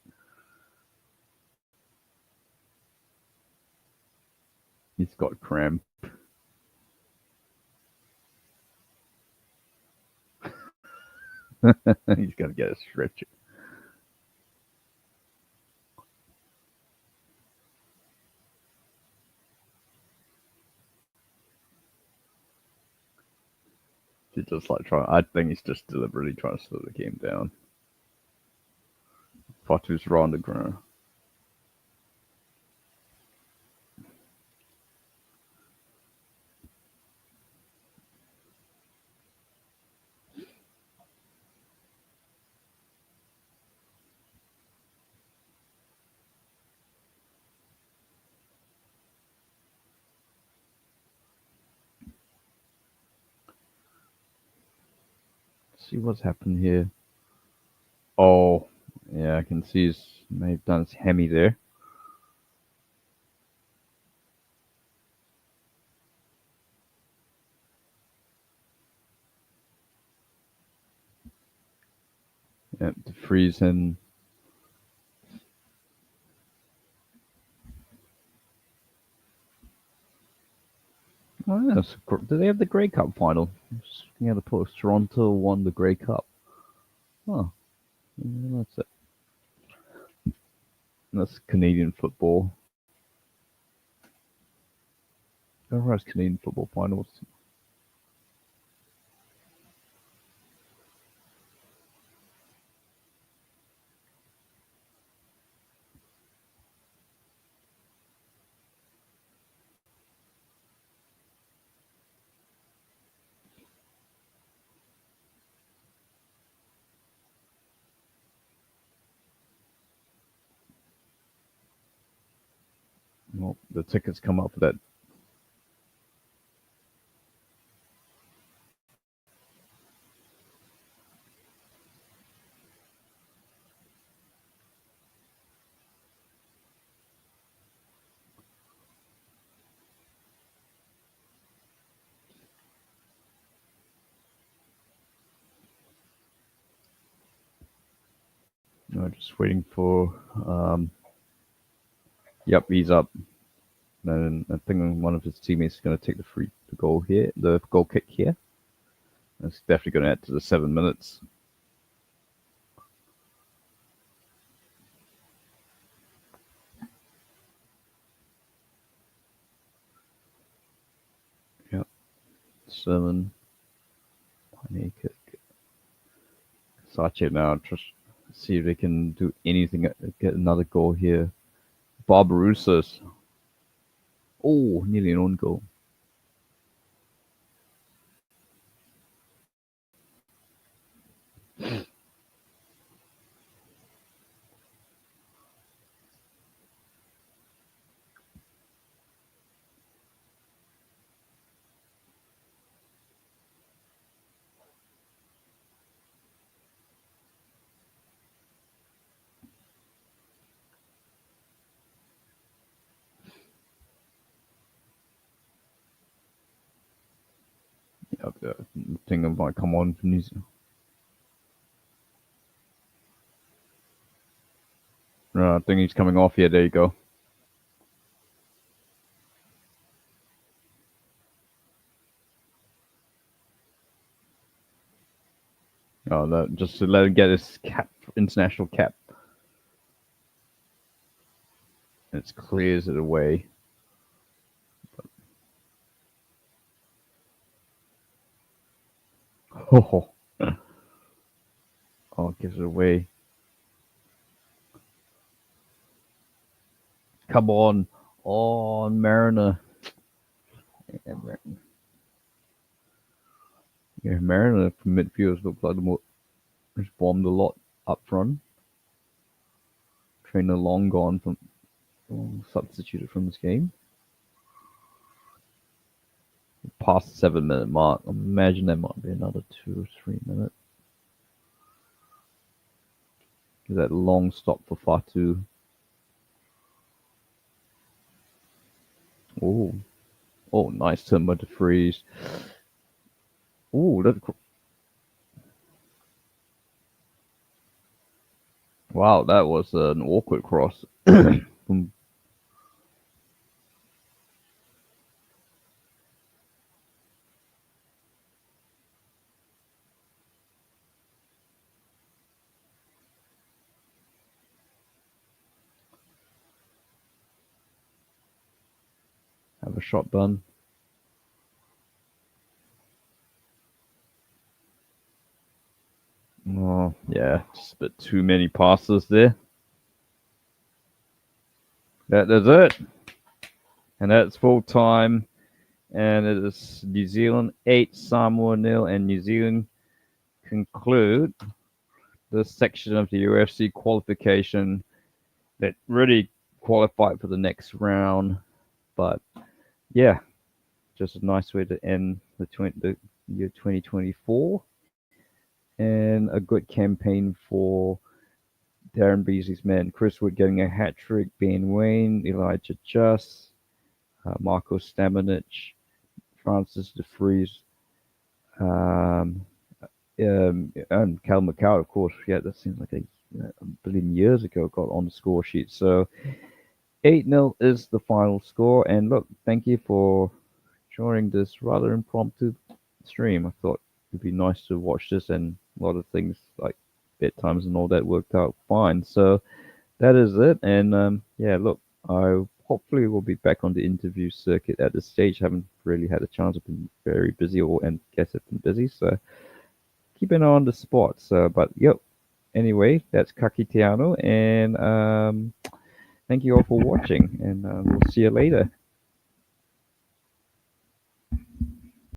He's got cramp. He's got to get a stretcher. He's just like trying. I think he's just deliberately trying to slow the game down. Fatu's raw on the ground. See what's happened here. Oh, yeah, I can see he's may have done his hemi there. Yeah, to freeze him. Oh, yeah, do they have the Grey Cup final? Just looking at the post. Toronto won the Grey Cup. Oh, yeah, that's it. That's Canadian football. Who has Canadian football finals? Well, the tickets come up for that. Just waiting for. Yep, he's up. And I think one of his teammates is going to take the goal here, the goal kick here. That's definitely going to add to the 7 minutes. Yep, 7. Penny kick. Sache now, just see if they can do anything, get another goal here. Barbarouses. Oh, nearly an own goal. Yep, the thing might come on for New Zealand. No, I think he's coming off here. There you go. Oh, that, just to let him get his cap, international cap. It clears it away. Oh, oh, gives it away. Come on, Mariner. Yeah, Mariner from midfielders look like the most bombed a lot up front. Trainer long gone from substituted from this game. Past the 7 minute mark. Imagine there might be another 2 or 3 minutes. That long stop for Fatu. Oh, nice turn by DeFreeze. Wow, that was an awkward cross. From, have a shot done. Oh, yeah, just a bit too many passes there. That is it. And that's full time. And it is New Zealand 8, Samoa nil, and New Zealand conclude this section of the UFC qualification that really qualified for the next round. But yeah, just a nice way to end the year 2024, and a good campaign for Darren Beasley's men. Chris Wood getting a hat trick, Ben Wayne, Elijah Just, Marco Stamanic, Francis De Vries, um, and Cal McCall, of course. Yeah, that seems like a billion years ago got on the score sheet. So 8-0 is the final score. And look, thank you for joining this rather impromptu stream. I thought it'd be nice to watch this, and a lot of things like bedtimes and all that worked out fine. So that is it. And yeah, look, I hopefully will be back on the interview circuit at this stage. Haven't really had a chance. I've been very busy, and guess I've been busy. So keep an eye on the spots. But yep. Anyway, that's Kakitiano, and thank you all for watching, and we'll see you later.